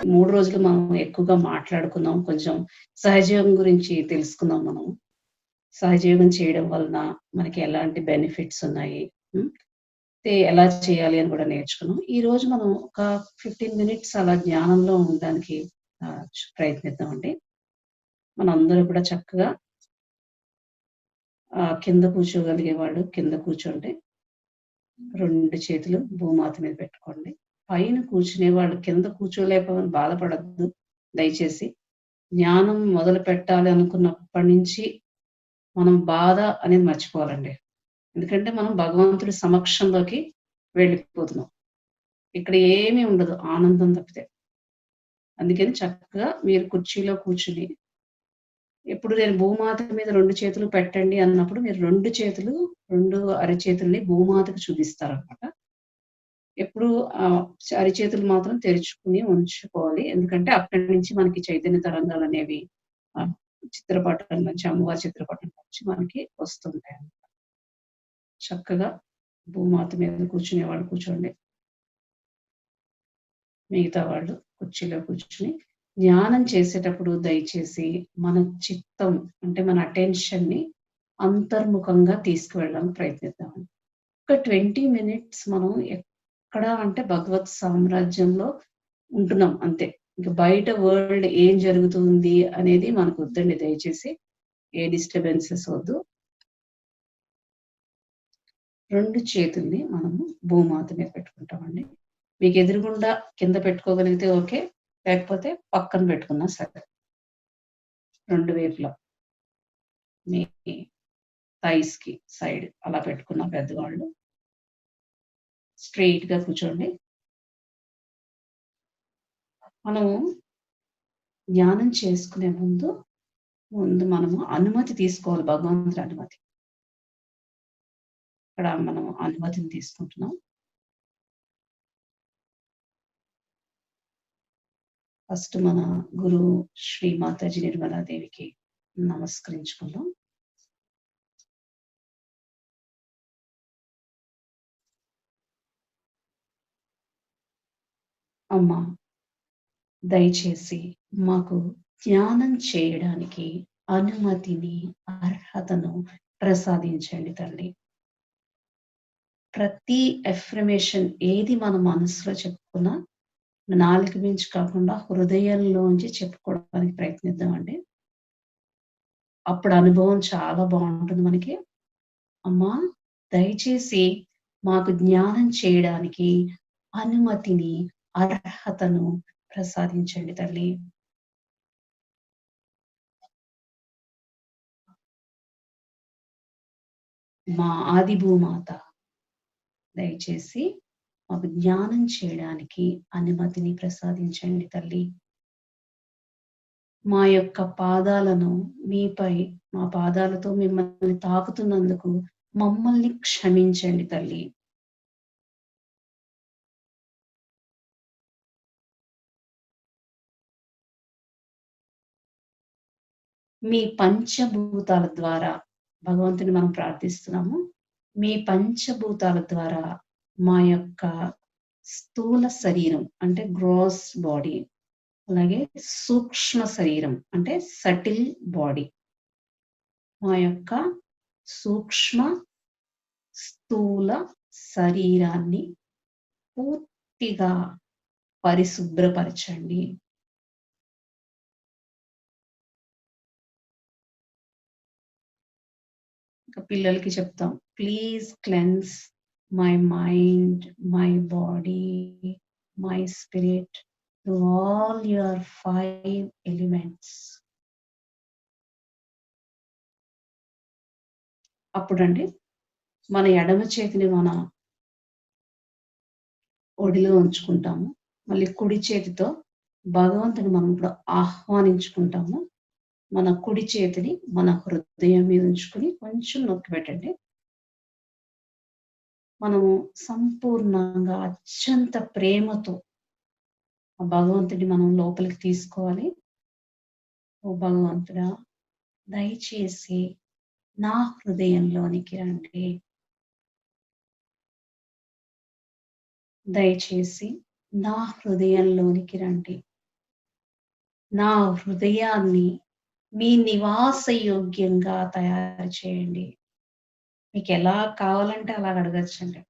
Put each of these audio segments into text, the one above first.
3 రోజులు మనం ఎక్కువగా మాట్లాడుకున్నాం. కొంచెం సహజయోగం గురించి తెలుసుకుందాం మనం. సహజయోగం చేయడం వలన మనకి ఎలాంటి బెనిఫిట్స్ ఉన్నాయి. హ్మ్. ఎలా చేయాలి అని కూడా నేర్చుకున్నాం. ఈరోజు మనం ఒక 15 మినిట్స్ అలా ధ్యానంలో ఉండడానికి ప్రయత్నిద్దామండి. మనందరూ కూడా చక్కగా కింద కూర్చోగలిగేవాళ్ళు కింద కూర్చోండి. 2 చేతులు భూమాత మీద పెట్టుకోండి. పైన కూర్చునేవాళ్ళు కింద కూర్చోలేకపోని బాధపడొద్దు దయచేసి. జ్ఞానం మొదలు పెట్టాలి అనుకున్నప్పటి నుంచి మనం బాధ అనేది మర్చిపోవాలండి. ఎందుకంటే మనం భగవంతుడి సమక్షంలోకి వెళ్ళిపోతున్నాం. ఇక్కడ ఏమీ ఉండదు ఆనందం తప్పితే. అందుకని చక్కగా మీరు కుర్చీలో కూర్చుని ఇప్పుడు నేను భూమాత మీద 2 చేతులు పెట్టండి అన్నప్పుడు మీరు 2 అరచేతుల్ని భూమాతకు చూపిస్తారనమాట. ఎప్పుడు అరిచేతులు మాత్రం తెరుచుకుని ఉంచుకోవాలి. ఎందుకంటే అక్కడి నుంచి మనకి చైతన్య తరంగాలనేవి చిత్రపటం నుంచి అమ్మవారి చిత్రపటం నుంచి మనకి వస్తుంటాయన్నమాట. చక్కగా భూమాత మీద కూర్చునేవాళ్ళు కూర్చోండి. మిగతా వాళ్ళు కుర్చీలో కూర్చుని ధ్యానం చేసేటప్పుడు దయచేసి మన చిత్తం అంటే మన అటెన్షన్‌ని అంతర్ముఖంగా తీసుకువెళ్ళడానికి ప్రయత్నిద్దామండి. ఒక 20 మినిట్స్ మనం ఎక్కడ అంటే భగవత్ సామ్రాజ్యంలో ఉంటున్నాం అంతే. ఇంక బయట వరల్డ్ ఏం జరుగుతుంది అనేది మనకొద్దండి దయచేసి. ఏ డిస్టర్బెన్సెస్ వద్దు. 2 చేతుల్ని మనము భూమాత మీద పెట్టుకుంటామండి. మీకు ఎదురుగుండా కింద పెట్టుకోగలిగితే ఓకే. లేకపోతే పక్కన పెట్టుకున్నా సరే. 2 వైపులా. మీ థైస్‌కి సైడ్ అలా పెట్టుకున్న పెద్దవాళ్ళు. స్ట్రెయిట్‌గా కూర్చోండి. మనము ధ్యానం చేసుకునే ముందు మనము అనుమతి తీసుకోవాలి భగవంతుడి అనుమతి. ఇక్కడ మనం అనుమతిని తీసుకుంటున్నాం. ఫస్ట్ మన గురువు శ్రీ మాతాజీ నిర్మలాదేవికి నమస్కరించుకుందాం. అమ్మా దయచేసి మాకు ధ్యానం చేయడానికి అనుమతిని, అర్హతను ప్రసాదించండి తల్లి. ప్రతి అఫర్మేషన్ ఏది మన మనసులో చెప్పుకున్నా నాలుక మించి కాకుండా హృదయంలోంచి చెప్పుకోవడానికి ప్రయత్నిద్దామండి. అప్పుడు అనుభవం చాలా బాగుంటుంది మనకి. అమ్మా దయచేసి మాకు జ్ఞానం చేయడానికి అనుమతిని, అర్హతను ప్రసాదించండి తల్లి. మా ఆది భూమాత దయచేసి మాకు జ్ఞానం చేయడానికి అనుమతిని ప్రసాదించండి తల్లి. మా యొక్క పాదాలను మీపై మా పాదాలతో మిమ్మల్ని తాకుతున్నందుకు మమ్మల్ని క్షమించండి తల్లి. మీ పంచభూతాల ద్వారా భగవంతుని మనం ప్రార్థిస్తున్నాము. మీ పంచభూతాల ద్వారా మా యొక్క స్థూల శరీరం అంటే గ్రాస్ బాడీ, అలాగే సూక్ష్మ శరీరం అంటే సటిల్ బాడీ, మా యొక్క సూక్ష్మ స్థూల శరీరాన్ని పూర్తిగా పరిశుభ్రపరచండి. ఇంకా పిల్లలకి చెప్తాం, please cleanse my mind, my body, my spirit to all your 5 elements. అప్పుడండి మన ఎడమ చేతిని మన ఒడిలో ఉంచుకుంటాము. మళ్ళీ కుడి చేతితో భగవంతుని మనం ఇప్పుడు ఆహ్వానించుకుంటాము. మన కుడి చేతిని మన హృదయం మీద ఉంచుకొని కొంచెం నొక్కి పెట్టండి. మనము సంపూర్ణంగా అత్యంత ప్రేమతో ఆ భగవంతుడిని మనం లోపలికి తీసుకోవాలి. ఓ భగవంతుడా దయచేసి నా హృదయంలోనికి రండి. దయచేసి నా హృదయంలోనికి రండి. నా హృదయాన్ని మీ నివాస యోగ్యంగా తయారు చేయండి. మీకెలా కావాలంటే అలాగ అడగొచ్చండి.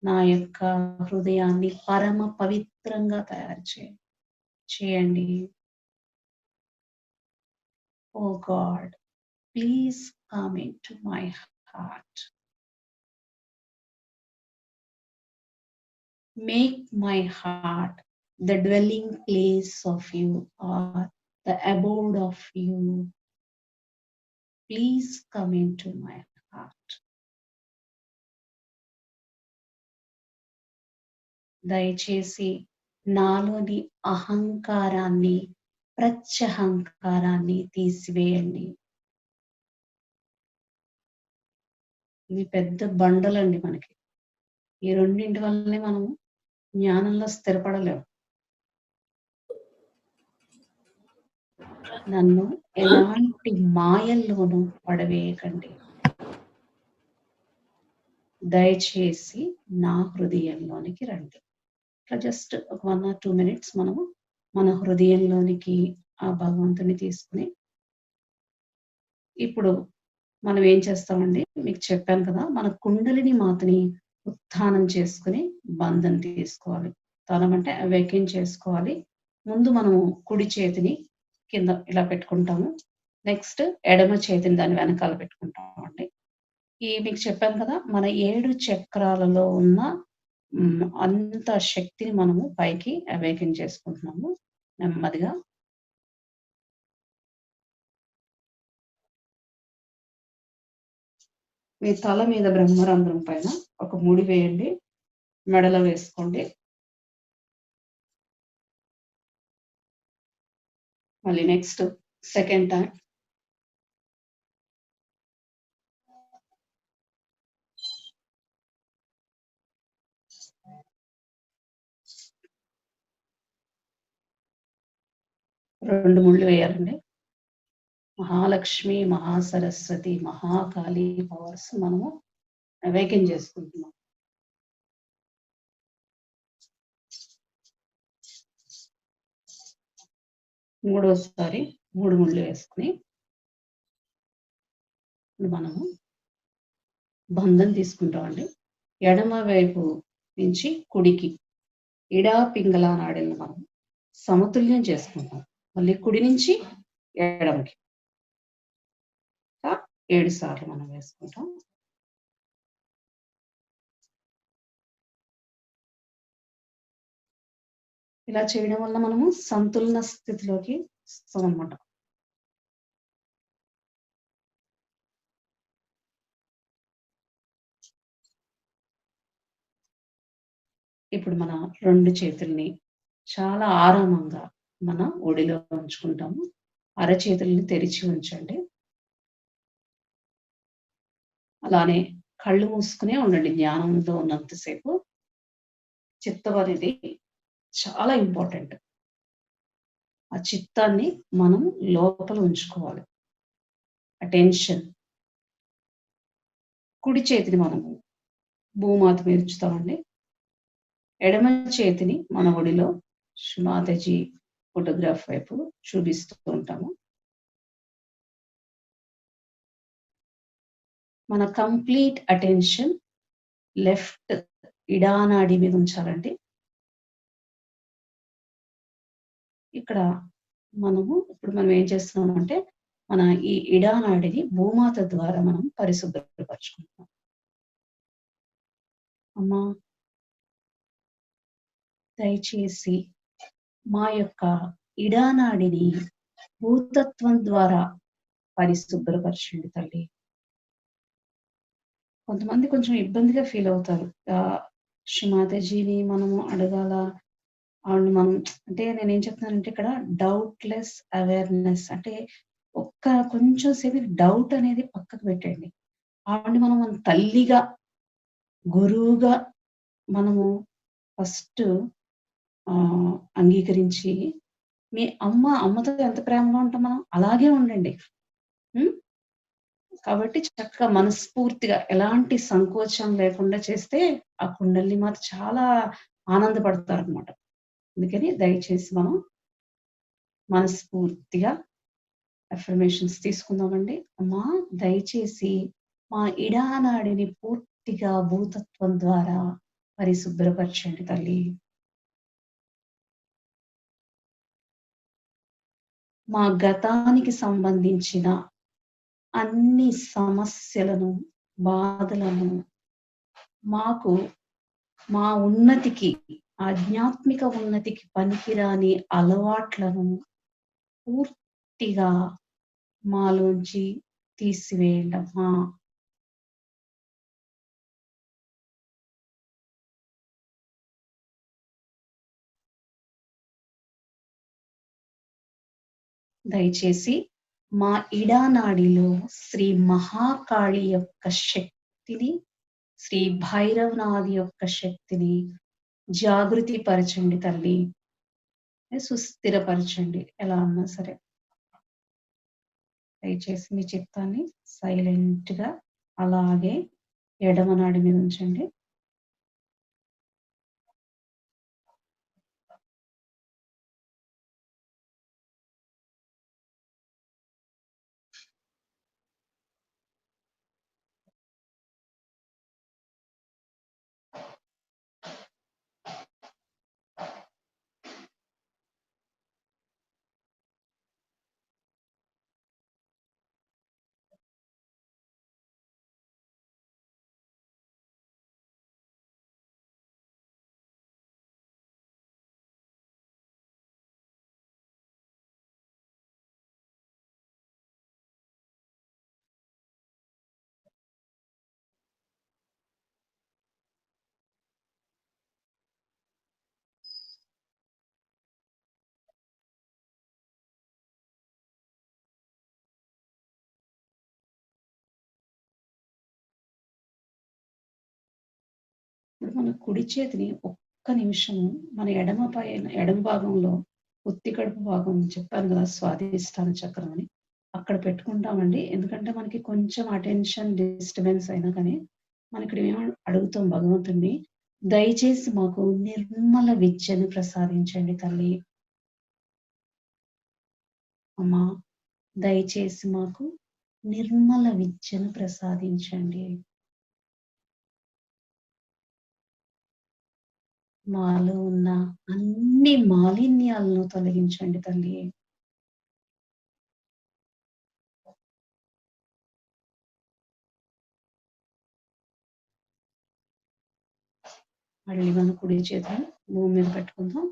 నా యొక్క హృదయాన్ని పరమ పవిత్రంగా తయారు చేయండి. Oh God, please come into my heart. Make my heart the dwelling place of you, or the abode of you. Please come into my heart. దయచేసి నాలోని అహంకారాన్ని, ప్రత్యహంకారాన్ని తీసివేయండి. ఇవి పెద్ద బండలండి మనకి. ఈ రెండింటి వల్లనే మనం జ్ఞానంలో స్థిరపడలేము. నన్ను ఎలాంటి మాయల్లోనూ పడవేయకండి. దయచేసి నా హృదయంలోనికి రండి. ఇట్లా జస్ట్ ఒక 1 or 2 మినిట్స్ మనము మన హృదయంలోనికి ఆ భగవంతుని తీసుకుని, ఇప్పుడు మనం ఏం చేస్తామండి, మీకు చెప్పాను కదా, మన కుండలిని మాతని ఉత్థానం చేసుకుని బంధం తీసుకోవాలి. ఉత్థానం అంటే అవేకెన్ చేసుకోవాలి. ముందు మనము కుడి చేతిని కింద ఇలా పెట్టుకుంటాము. నెక్స్ట్ ఎడమ చేతిని దాని వెనకాల పెట్టుకుంటామండి. మీకు చెప్పాను కదా, మన 7 చక్రాలలో ఉన్న అంత శక్తిని మనము పైకి అవేకెన్ చేసుకుంటున్నాము నెమ్మదిగా. మీ తల మీద బ్రహ్మరంధ్రం పైన ఒక ముడి వేయండి. మెడలో వేసుకోండి. మళ్ళీ నెక్స్ట్ సెకండ్ టైం. రెండు ముళ్ళు వేయాలండి. మహాలక్ష్మి, మహాసరస్వతి, మహాకాళి పవర్స్ మనము అవేకెన్ చేసుకుంటున్నాం. మూడోసారి 3 ముళ్ళు వేసుకుని మనము బంధం తీసుకుంటామండి. ఎడమ వైపు నుంచి కుడికి ఇడా పింగళ నాడిని మనం సమతుల్యం చేసుకుంటాం. మళ్ళీ కుడి నుంచి ఎడమకి 7 సార్లు మనం వేసుకుంటాం. ఇలా చేయడం వల్ల మనము సంతులన స్థితిలోకి వస్తాం అన్నమాట. ఇప్పుడు మన 2 చేతుల్ని చాలా ఆరామంగా మన ఒడిలో ఉంచుకుంటాము. అరచేతుల్ని తెరిచి ఉంచండి. అలానే కళ్ళు మూసుకునే ఉండండి ధ్యానంలో ఉన్నంతసేపు. చిత్తం అనేది చాలా ఇంపార్టెంట్. ఆ చిత్తాన్ని మనం లోపల ఉంచుకోవాలి. అటెన్షన్. కుడి చేతిని మనము భూమాత మీద ఉంచుతామండి. ఎడమ చేతిని మన ఒడిలో మాతాజీ ఫోటోగ్రాఫ్ వైపు చూపిస్తూ ఉంటాము. మన కంప్లీట్ అటెన్షన్ లెఫ్ట్ ఇడానాడి మీద ఉంచాలండి. ఇక్కడ ఇప్పుడు మనం ఏం చేస్తున్నాం అంటే, మన ఈ ఇడానాడిని భూమాత ద్వారా మనం పరిశుభ్రపరచుకుంటున్నాం. అమ్మా, దయచేసి మా యొక్క ఇడానాడిని భూతత్వం ద్వారా పరిశుభ్రపరచండి తల్లి. కొంతమంది కొంచెం ఇబ్బందిగా ఫీల్ అవుతారు. శ్రీమాతాజీని మనము అడగాల, ఆవిడని మనం అంటే నేనేం చెప్తున్నానంటే ఇక్కడ డౌట్లెస్ అవేర్నెస్ అంటే కొంచెం సేపు డౌట్ అనేది పక్కకు పెట్టండి. ఆవిడని మనం మన తల్లిగా, గురువుగా మనము ఫస్ట్ అంగీకరించి, మీ అమ్మతో ఎంత ప్రేమగా ఉంటాం మనం అలాగే ఉండండి. కాబట్టి చక్కగా మనస్ఫూర్తిగా ఎలాంటి సంకోచం లేకుండా చేస్తే ఆ కుండలిని మాత చాలా ఆనందపడతారనమాట. అందుకని దయచేసి మనం మనస్ఫూర్తిగా అఫర్మేషన్స్ తీసుకుందామండి. అమ్మా! దయచేసి మా ఇడానాడిని పూర్తిగా భూతత్వం ద్వారా పరిశుభ్రపరచండి తల్లి. మా గతానికి సంబంధించిన అన్ని సమస్యలను, బాధలను మాకు మా ఉన్నతికి, ఆధ్యాత్మిక ఉన్నతికి పనికిరాని అలవాట్లను పూర్తిగా మాలోంచి తీసివేయండమ్మా! దయచేసి మా ఇడానాడిలో శ్రీ మహాకాళి యొక్క శక్తిని, శ్రీ భైరవనాథ్ యొక్క శక్తిని జాగృతి పరచండి తల్లి. సుస్థిరపరచండి ఎలా అన్నా సరే. దయచేసి మీ చిత్తాన్ని సైలెంట్‌గా అలాగే ఎడమ నాడి మీద ఉంచండి. ఇప్పుడు మన కుడి చేతిని ఒక్క నిమిషము మన ఎడమ భాగంలో పొత్తి కడుపు భాగం చెప్పాను కదా! స్వాదిష్టాన చక్రం అని. అక్కడ పెట్టుకుంటామండి. ఎందుకంటే మనకి కొంచెం అటెన్షన్ డిస్టర్బెన్స్ అయినా కానీ, మనం ఇక్కడ ఏమో అడుగుతాం భగవంతుడిని, దయచేసి మాకు నిర్మల విద్యను ప్రసాదించండి తల్లి. అమ్మా! దయచేసి మాకు నిర్మల విద్యను ప్రసాదించండి. మాలో ఉన్న అన్ని మాలిన్యాలను తొలగించండి తల్లి. మళ్ళీ మన కుడి చేతిని భూమి మీద పెట్టుకుందాం.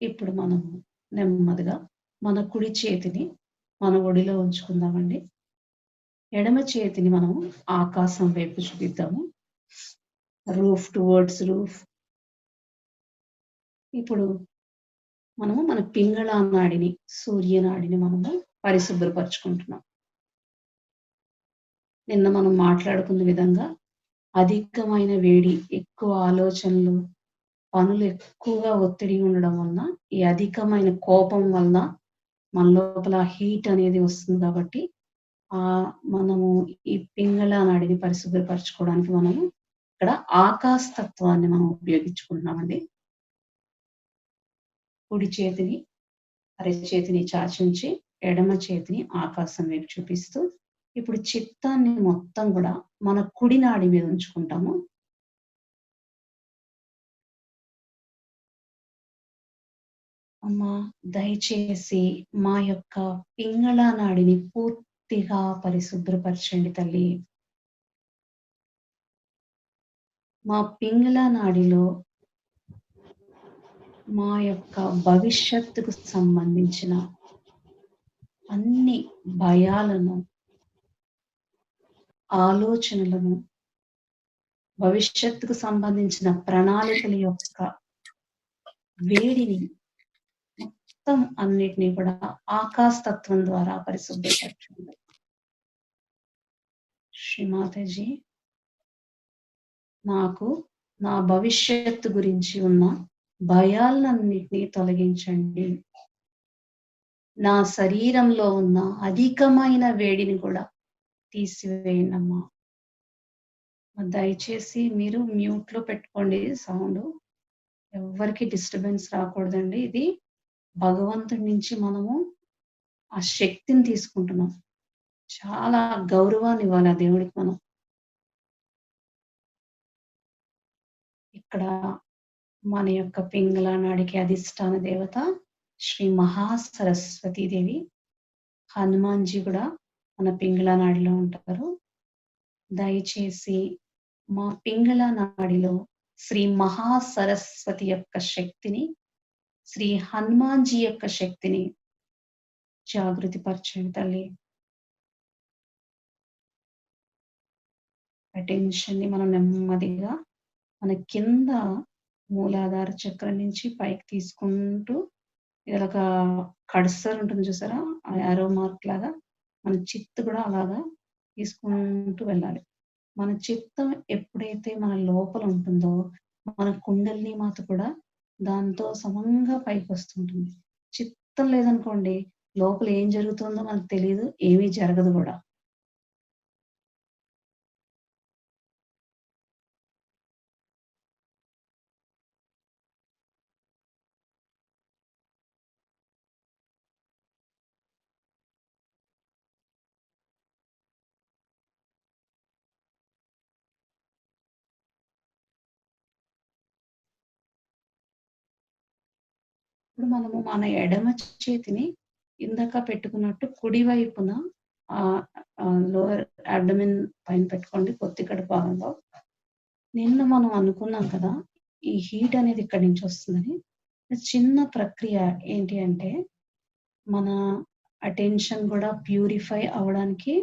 ఇప్పుడు మనం నెమ్మదిగా మన కుడి చేతిని మన ఒడిలో ఉంచుకుందామండి. ఎడమ చేతిని మనం ఆకాశం వైపు చూపిద్దాము. Roof towards roof. ఇప్పుడు మనము మన పింగళ నాడిని, సూర్యనాడిని మనము పరిశుభ్రపరుచుకుంటున్నాం. నిన్న మనం మాట్లాడుకున్న విధంగా అధికమైన వేడి, ఎక్కువ ఆలోచనలు, పనులు ఎక్కువగా ఒత్తిడిగా ఉండడం వలన, ఈ అధికమైన కోపం వలన మన లోపల హీట్ అనేది వస్తుంది కాబట్టి, మనము ఈ పింగళ నాడిని పరిశుభ్రపరచుకోవడానికి మనము ఇక్కడ ఆకాశ తత్వాన్ని మనం ఉపయోగించుకుంటున్నామండి. కుడి చేతిని అరచేతిని చాచుంచి, ఎడమ చేతిని ఆకాశం వైపు చూపిస్తూ, ఇప్పుడు చిత్తాన్ని మొత్తం గూడా మన కుడి నాడి మీద ఉంచుకుంటాము. అమ్మా! దయచేసి మా యొక్క పింగళ నాడిని పూర్తిగా పరిశుభ్రపరచండి తల్లి. మా పింగళ నాడిలో మా యొక్క భవిష్యత్తుకు సంబంధించిన అన్ని భయాలను, ఆలోచనలను భవిష్యత్తుకు సంబంధించిన ప్రణాళికల యొక్క వేడిని మొత్తం అన్నిటిని కూడా ఆకాశతత్వం ద్వారా పరిశుభ్రపరచండి. శ్రీమాతాజీ, నాకు నా భవిష్యత్తు గురించి ఉన్న భయాలన్నిటినీ తొలగించండి. నా శరీరంలో ఉన్న అధికమైన వేడిని కూడా తీసివేయండమ్మా. దయచేసి మీరు మ్యూట్‌లో పెట్టుకోండి సౌండు. ఎవ్వరికీ డిస్టర్బెన్స్ రాకూడదండి. ఇది భగవంతుడి నుంచి మనము ఆ శక్తిని తీసుకుంటున్నాం. చాలా గౌరవాన్నివ్వాలి ఆ దేవుడికి మనం. ఇక్కడ మన యొక్క పింగళ నాడికి అధిష్టాన దేవత శ్రీ మహాసరస్వతీ దేవి. హనుమాన్‌జీ కూడా మన పింగళ నాడిలో ఉంటారు. దయచేసి మా పింగళ నాడిలో శ్రీ మహాసరస్వతి యొక్క శక్తిని, శ్రీ హనుమాన్‌జీ యొక్క శక్తిని జాగృతి పరచండి తల్లి. అటెన్షన్‌ని మనం నెమ్మదిగా మన కింద మూలాధార చక్రం నుంచి పైకి తీసుకుంటూ ఇలాగా కర్సర్ ఉంటుంది చూసారా? ఆ యారో మార్క్ లాగా మన చిత్తు కూడా అలాగా తీసుకుంటూ వెళ్ళాలి. మన చిత్తం ఎప్పుడైతే మన లోపల ఉంటుందో మన కుండలిని మాత కూడా దాంతో సమంగా పైకొస్తుంటుంది. చిత్తం లేదనుకోండి లోపల ఏం జరుగుతుందో మనకు తెలీదు. ఏమీ జరగదు కూడా. ఇప్పుడు మనము మన ఎడమ చేతిని ఇందాక పెట్టుకున్నట్టు కుడి వైపున ఆహ్, లోవర్ అబ్డోమెన్ పైన పెట్టుకోండి పొత్తికడుపు భాగంలో. నిన్న మనం అనుకున్నాం కదా! ఈ హీట్ అనేది ఇక్కడి నుంచి వస్తుందని. చిన్న ప్రక్రియ ఏంటి అంటే, మన అటెన్షన్ కూడా ప్యూరిఫై అవ్వడానికి,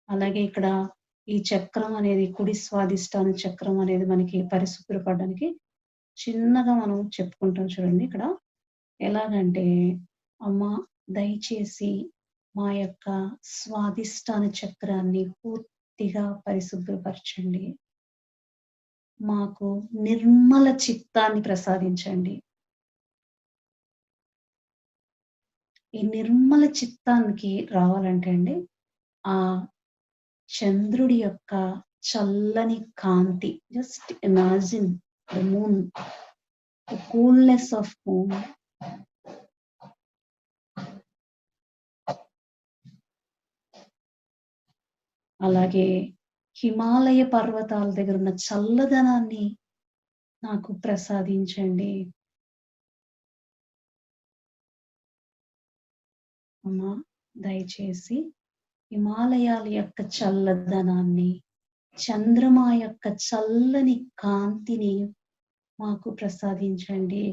అలాగే ఇక్కడ ఈ చక్రం అనేది కుడి స్వాదిష్టాన చక్రం అనేది మనకి పరిశుభ్రపడడానికి చిన్నగా మనం చెప్పుకుంటాం చూడండి ఇక్కడ. ఎలాగంటే, అమ్మా దయచేసి మా యొక్క స్వాదిష్టాన చక్రాన్ని పూర్తిగా పరిశుభ్రపరచండి. మాకు నిర్మల చిత్తాన్ని ప్రసాదించండి. ఈ నిర్మల చిత్తానికి రావాలంటే అండి, ఆ చంద్రుడి యొక్క చల్లని కాంతి. Just imagine the moon, the coolness of moon. అలాగే హిమాలయ పర్వతాల దగ్గరున్న చల్లదనాన్ని నాకు ప్రసాదించండి. అమ్మా దయచేసి హిమాలయాల యొక్క చల్లదనాన్ని, చంద్రమా యొక్క చల్లని కాంతిని మాకు ప్రసాదించండి.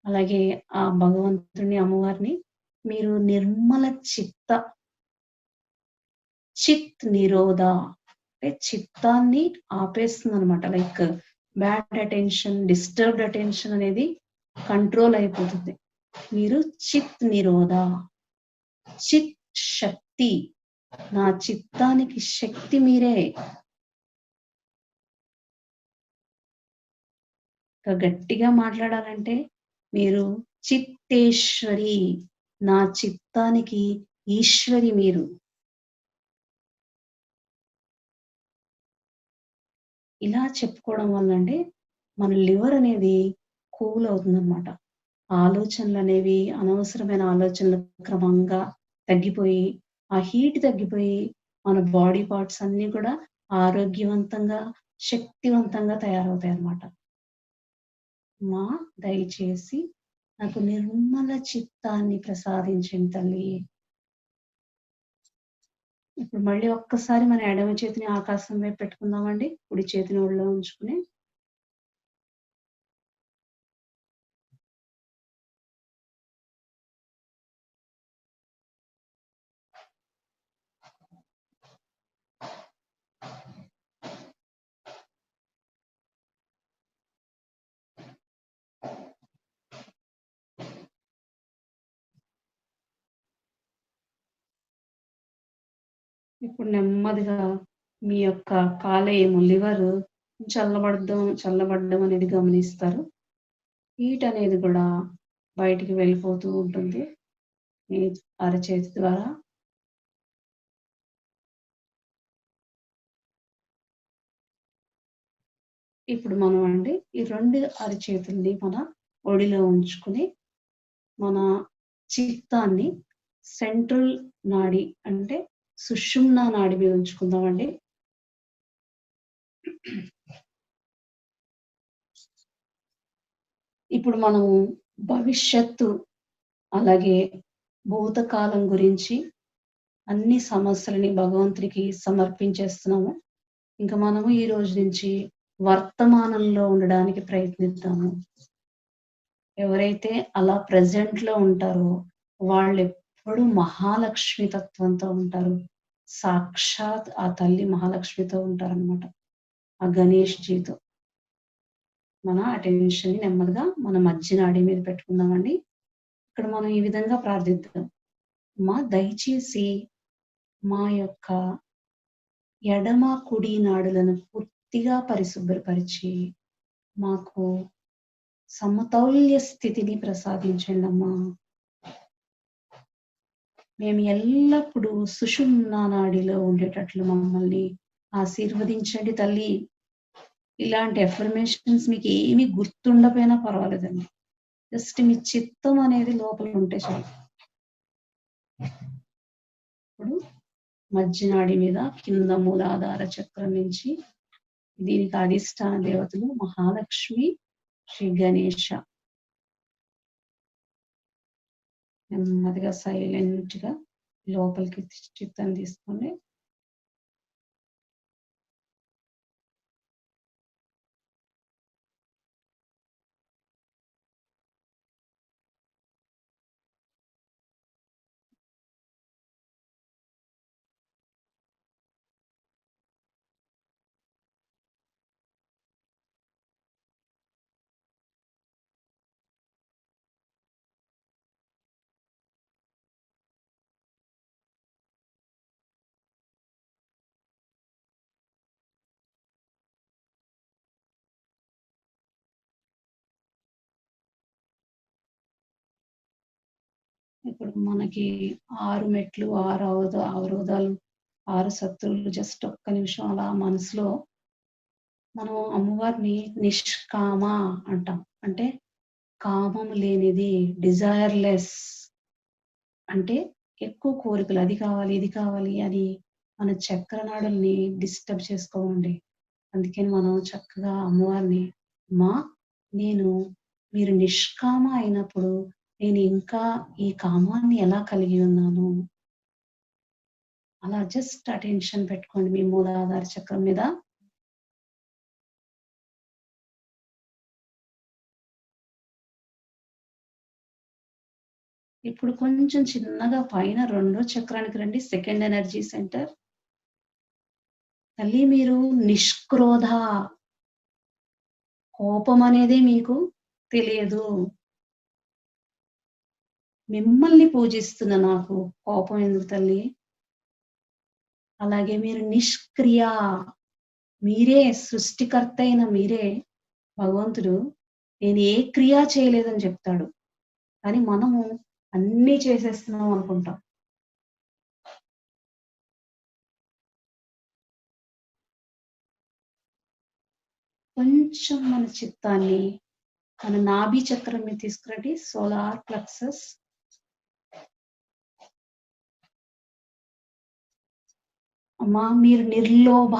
అలాగే ఆ భగవంతుడిని, అమ్మవారిని మీరు నిర్మల చిత్ నిరోధ అంటే చిత్తాన్ని ఆపేస్తుందనమాట. Like bad attention, disturbed attention అనేది కంట్రోల్ అయిపోతుంది. మీరు చిత్ నిరోధ, చిత్ శక్తి, నా చిత్తానికి శక్తి మీరే. ఇంకా గట్టిగా మాట్లాడాలంటే మీరు చిత్తేశ్వరి, నా చిత్తానికి ఈశ్వరి మీరు. ఇలా చెప్పుకోవడం వల్ల అండి మన లివర్ అనేది కూల్ అవుతుందనమాట. ఆలోచనలనేవి అనవసరమైన ఆలోచనలు క్రమంగా తగ్గిపోయి, ఆ హీట్ తగ్గిపోయి మన బాడీ పార్ట్స్ అన్నీ కూడా ఆరోగ్యవంతంగా, శక్తివంతంగా తయారవుతాయన్నమాట. మా దయచేసి నాకు నిర్మల చిత్తాన్ని ప్రసాదించండి తల్లి. ఇప్పుడు మళ్ళీ ఒక్కసారి మన ఎడమ చేతిని ఆకాశం వైపు పెట్టుకుందామండి. కుడి చేతిని ఒళ్ళో ఉంచుకుని. ఇప్పుడు నెమ్మదిగా మీ యొక్క కాలేయము, లివరు చల్లబడడం అనేది గమనిస్తారు. హీట్ అనేది కూడా బయటికి వెళ్ళిపోతూ ఉంటుంది. మీ అరచేతి ద్వారా. ఇప్పుడు మనం అండి ఈ 2 అరచేతుల్ని మన ఒడిలో ఉంచుకొని, మన చిత్తాన్ని సెంట్రల్ నాడి అంటే సుషుమ్నా నాడి మీద ఉంచుకుందామండి. ఇప్పుడు మనము భవిష్యత్తు, అలాగే భూతకాలం గురించి అన్ని సమస్యలని భగవంతుడికి సమర్పించేస్తున్నాము. ఇంకా మనము ఈ రోజు నుంచి వర్తమానంలో ఉండడానికి ప్రయత్నిద్దాము. ఎవరైతే అలా ప్రెజెంట్‌లో ఉంటారో వాళ్ళెప్పుడు మహాలక్ష్మి తత్వంతో ఉంటారు. సాక్షాత్ ఆ తల్లి మహాలక్ష్మితో ఉంటారనమాట. ఆ గణేష్‌జీతో. మన అటెన్షన్‌ని నెమ్మదిగా మన మధ్య నాడి మీద పెట్టుకుందామండి. ఇక్కడ మనం ఈ విధంగా ప్రార్థిద్దాం. దయచేసి మా యొక్క ఎడమ, కుడి నాడులను పూర్తిగా పరిశుభ్రపరిచి, మాకు సమతౌల్య స్థితిని ప్రసాదించండమ్మా. మేము ఎల్లప్పుడూ సుషుమ్నా నాడిలో ఉండేటట్లు మమ్మల్ని ఆశీర్వదించండి తల్లి. ఇలాంటి అఫర్మేషన్స్ మీకు ఏమి గుర్తుండపోయినా పర్వాలేదండి. జస్ట్ మీ చిత్తం అనేది లోపల ఉంటే చాలు. ఇప్పుడు మధ్య నాడి మీద కింద మూలాధార చక్రం నుంచి దీనికి అధిష్టాన దేవతలు మహాలక్ష్మి, శ్రీ గణేష. నెమ్మదిగా సైలెంట్‌గా లోపలికి చిత్తాన్ని తీసుకోండి. ఇప్పుడు మనకి 6 మెట్లు, 6 అవరోధాలు, 6 శత్రువులు జస్ట్ ఒక్క నిమిషం అలా మనసులో మనం అమ్మవారిని నిష్కామ అంటాం. అంటే కామం లేనిది, డిజైర్‌లెస్. అంటే ఎక్కువ కోరికలు అది కావాలి, ఇది కావాలి అని మన చక్రనాడుల్ని డిస్టర్బ్ చేసుకోమండి. అందుకని మనం చక్కగా అమ్మవారిని, అమ్మా నేను మీరు నిష్కామ అయినప్పుడు నేను ఇంకా ఈ కామాన్ని ఎలా కలిగి ఉన్నాను? అలా జస్ట్ అటెన్షన్ పెట్టుకోండి మీ మూలాధార చక్రం మీద. ఇప్పుడు కొంచెం చిన్నగా పైన రెండో చక్రానికి రండి. Second energy centre. తల్లి మీరు నిష్క్రోధ. కోపం అనేదే మీకు తెలియదు. మిమ్మల్ని పూజిస్తున్న నాకు కోపం ఎందుకు తల్లి? అలాగే మీరు నిష్క్రియ. మీరే సృష్టికర్త అయిన మీరే భగవంతుడు నేను ఏ క్రియ చేయలేదని చెప్తాడు. కానీ మనము అన్నీ చేసేస్తున్నాం అనుకుంటాం. కొంచెం మన చిత్తాన్ని మన నాభి చక్రం మీద తీసుకురండి. Solar plexus. అమ్మా మీరు నిర్లోభ,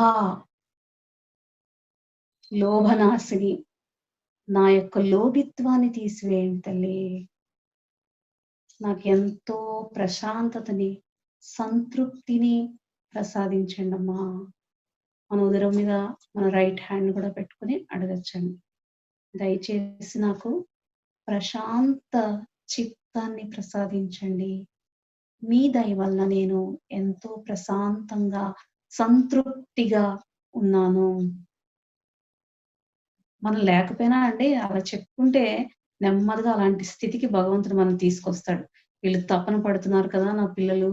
లోభనాశిని. నా యొక్క లోభిత్వాన్ని తీసివేయండి తల్లి. నాకెంతో ప్రశాంతతని, సంతృప్తిని ప్రసాదించండమ్మా. మన ఉదరం మీద మన రైట్ హ్యాండ్ కూడా పెట్టుకొని అడగచ్చండి. దయచేసి నాకు ప్రశాంత చిత్తాన్ని ప్రసాదించండి. మీ దయ వల్ల నేను ఎంతో ప్రశాంతంగా, సంతృప్తిగా ఉన్నాను. మనం లేకపోయినా అండి అలా చెప్పుకుంటే నెమ్మదిగా అలాంటి స్థితికి భగవంతుడు మనల్ని తీసుకొస్తాడు. వీళ్ళు తపన పడుతున్నారు కదా నా పిల్లలు,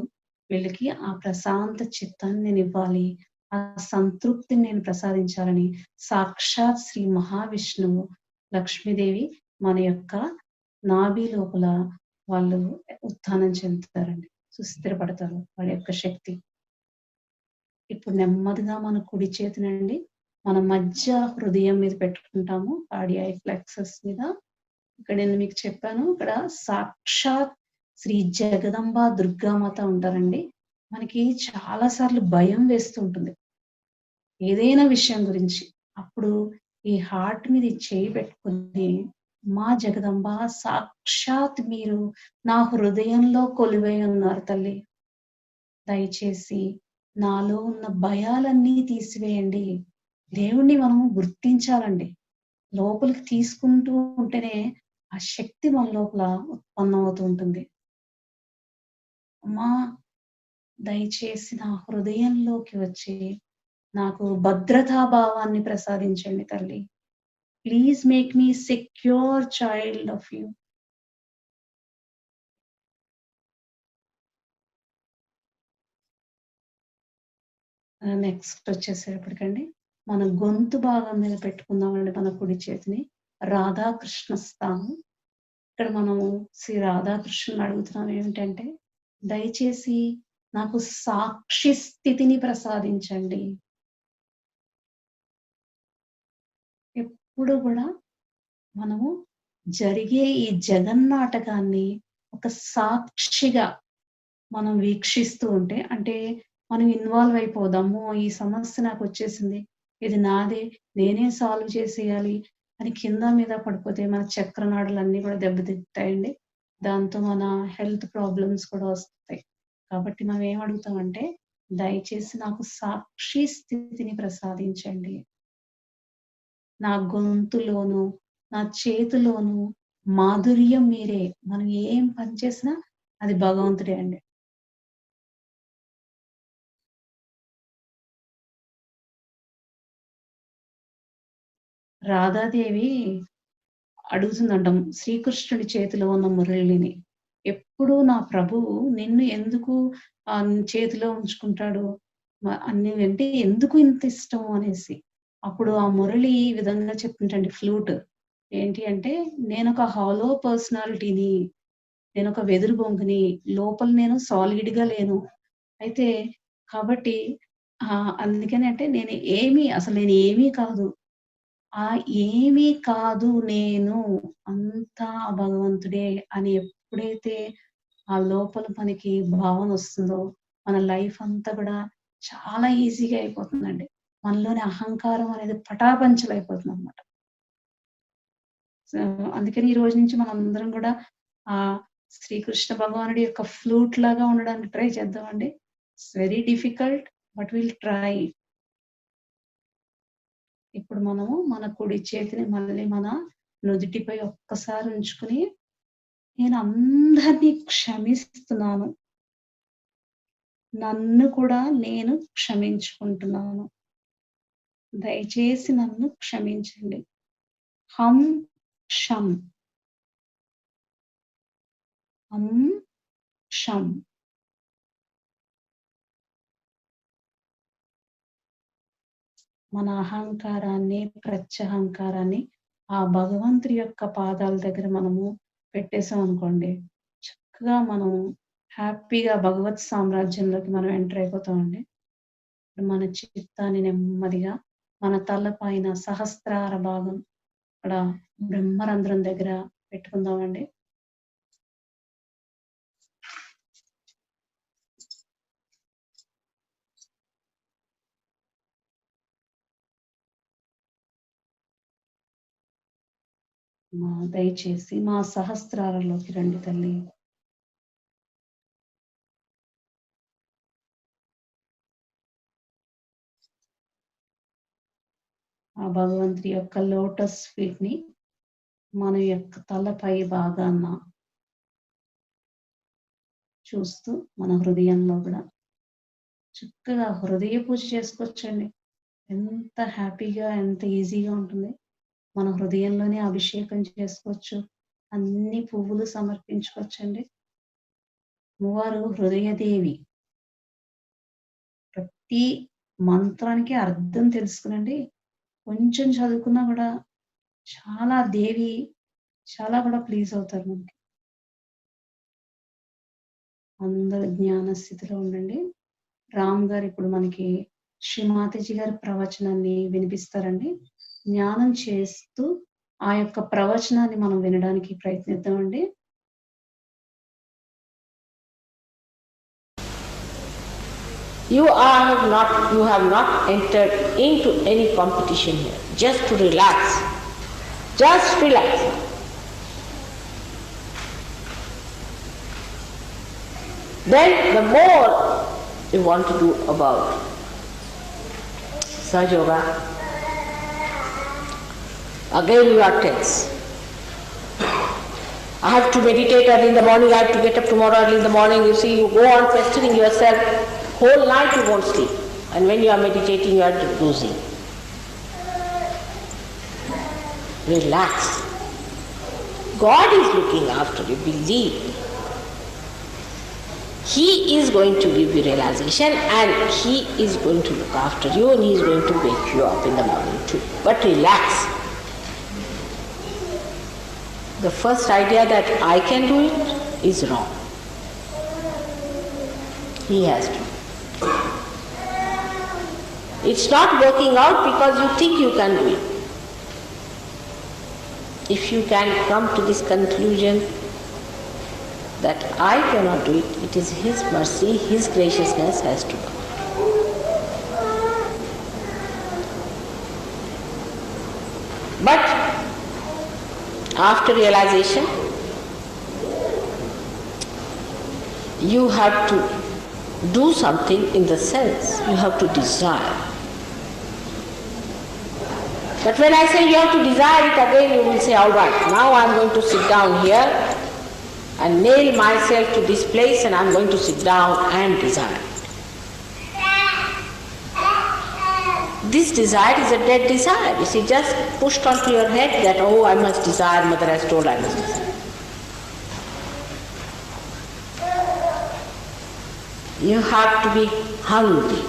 వీళ్ళకి ఆ ప్రశాంత చిత్తాన్ని నేనివ్వాలి. ఆ సంతృప్తిని నేను ప్రసాదించాలని సాక్షాత్ శ్రీ మహావిష్ణువు, లక్ష్మీదేవి మన యొక్క నాభి లోపల వాళ్ళు ఉత్థానం చెందుతారండి. సుస్థిరపడతారు వాళ్ళ యొక్క శక్తి. ఇప్పుడు నెమ్మదిగా మన కుడి చేతినండి మన మధ్య హృదయం మీద పెట్టుకుంటాము. కార్డియాక్ ప్లెక్సస్ మీద. ఇక్కడ నేను మీకు చెప్పాను. ఇక్కడ సాక్షాత్ శ్రీ జగదంబ దుర్గామాత ఉంటారండి. మనకి చాలా సార్లు భయం వేస్తూ ఉంటుంది. ఏదైనా విషయం గురించి. అప్పుడు ఈ హార్ట్ మీద ఈ చేయి పెట్టుకొని, మా జగదంబ సాక్షాత్ మీరు నా హృదయంలో కొలువై ఉన్నారు తల్లి. దయచేసి నాలో ఉన్న భయాలన్నీ తీసివేయండి. దేవుణ్ణి మనము గుర్తించాలండి. లోపలికి తీసుకుంటూ ఉంటేనే ఆ శక్తి మన లోపల ఉత్పన్నమవుతూ ఉంటుంది. అమ్మా దయచేసి నా హృదయంలోకి వచ్చి నాకు భద్రతా భావాన్ని ప్రసాదించండి తల్లి. Please make me secure child of you. Next వచ్చేసేటప్పటికండి మన గొంతు భాగం మీద పెట్టుకుందామండి మన కుడి చేతిని. రాధాకృష్ణ స్థానం. ఇక్కడ మనం శ్రీ రాధాకృష్ణుని అడుగుతున్నాం ఏమిటంటే, దయచేసి నాకు సాక్షి స్థితిని ప్రసాదించండి. ఎప్పుడు కూడా మనము జరిగే ఈ జగన్నాటకాన్ని ఒక సాక్షిగా మనం వీక్షిస్తూ ఉంటే, అంటే మనం ఇన్వాల్వ్ అయిపోదాము. ఈ సమస్య నాకు వచ్చేసింది, ఇది నాదే, నేనే సాల్వ్ చేసేయాలి అని కింద మీద పడిపోతే మన చక్రనాడులన్నీ కూడా దెబ్బతింటాయండి. దాంతో మన హెల్త్ ప్రాబ్లమ్స్ కూడా వస్తాయి. కాబట్టి మనం ఏం అడుగుతామంటే, దయచేసి నాకు సాక్షి స్థితిని ప్రసాదించండి. నా గొంతులోను, నా చేతిలోను మాధుర్యం మీరే. మనం ఏం పని చేసినా అది భగవంతుడే అండి. రాధాదేవి అడుగుతుందంట శ్రీకృష్ణుడి చేతిలో ఉన్న మురళిని. ఎప్పుడూ నా ప్రభువు నిన్ను ఎందుకు చేతిలో ఉంచుకుంటాడు? నువ్వంటే ఎందుకు ఇంత ఇష్టం అనేసి. అప్పుడు ఆ మురళి ఈ విధంగా చెప్తుంటండి ఫ్లూట్. ఏంటి అంటే, నేనొక హాలో పర్సనాలిటీని. నేనొక వెదురు బొంగుని. లోపల నేను సాలిడ్‌గా లేను. అయితే కాబట్టి అందుకని అంటే నేను ఏమీ కాదు. ఆ ఏమీ కాదు నేను. అంతా ఆ భగవంతుడే అని ఎప్పుడైతే ఆ లోపల మనకి భావనొస్తుందో, మన లైఫ్ అంతా కూడా చాలా ఈజీగా అయిపోతుందండి. మనలోని అహంకారం అనేది పటాపంచలైపోతుందనమాట. సో, అందుకని ఈ రోజు నుంచి మనందరం కూడా శ్రీకృష్ణ భగవానుడి యొక్క ఫ్లూట్ లాగా ఉండడానికి ట్రై చేద్దామండి. It's very difficult but will try. ఇప్పుడు మనము మన కుడి చేతిని మళ్ళీ మన నుదిటిపై ఒక్కసారి ఉంచుకొని, నేను అందరినీ క్షమిస్తున్నాను. నన్ను కూడా నేను క్షమించుకుంటున్నాను. దయచేసి నన్ను క్షమించండి. హం షం. హం షం. మన అహంకారాన్ని, ప్రత్యహంకారాన్ని ఆ భగవంతుడి యొక్క పాదాల దగ్గర మనము పెట్టేసామనుకోండి, చక్కగా మనం హ్యాపీగా భగవత్ సామ్రాజ్యంలోకి మనం ఎంటర్ అయిపోతామండి. మన చిత్తాన్ని నెమ్మదిగా మన తల పైన సహస్రార భాగం అక్కడ బ్రహ్మరంధ్రం దగ్గర పెట్టుకుందామండి. దయచేసి మా సహస్రారలోకి రండి తల్లి. ఆ భగవంతుడి యొక్క లోటస్ ఫీట్ ని మన యొక్క తలపై భాగాన చూస్తూ మన హృదయంలో కూడా చక్కగా హృదయ పూజ చేసుకోవచ్చండి. ఎంత హ్యాపీగా, ఎంత ఈజీగా ఉంటుంది. మన హృదయంలోనే అభిషేకం చేసుకోవచ్చు. అన్ని పువ్వులు సమర్పించుకోవచ్చండి. అమ్మవారు హృదయదేవి. ప్రతి మంత్రానికి అర్థం తెలుసుకునండి కొంచెం చదువుకున్నా కూడా చాలా దేవి చాలా కూడా ప్లీజ్ అవుతారు మనకి. అందరూ జ్ఞాన స్థితిలో ఉండండి. రామ్ గారు ఇప్పుడు మనకి శ్రీ మాతాజీ గారి ప్రవచనాన్ని వినిపిస్తారండి. జ్ఞానం చేస్తూ ఆ యొక్క ప్రవచనాన్ని మనం వినడానికి ప్రయత్నిద్దామండి. You have not entered into any competition here. Just to relax. Just relax. Then the more you want to do about Sahaja Yoga, again you are tense. I have to meditate early in the morning, I have to get up tomorrow early in the morning. You see, you go on pestering yourself. Whole night you won't sleep. And when you are meditating, you are dozing. Relax. God is looking after you, believe. He is going to give you realization and He is going to look after you and He is going to wake you up in the morning too. But relax. The first idea that I can do it is wrong. He has to. It's not working out because you think you can do it. If you can come to this conclusion that I cannot do it, it is His mercy, His graciousness has to come. But after realization, you have to do something in the sense, you have to desire. But when I say you have to desire it, again you will say, all right, now I am going to sit down here and nail myself to this place and I am going to sit down and desire it. This desire is a dead desire. You see, just pushed onto your head that, oh, I must desire, Mother has told I must desire. You have to be hungry.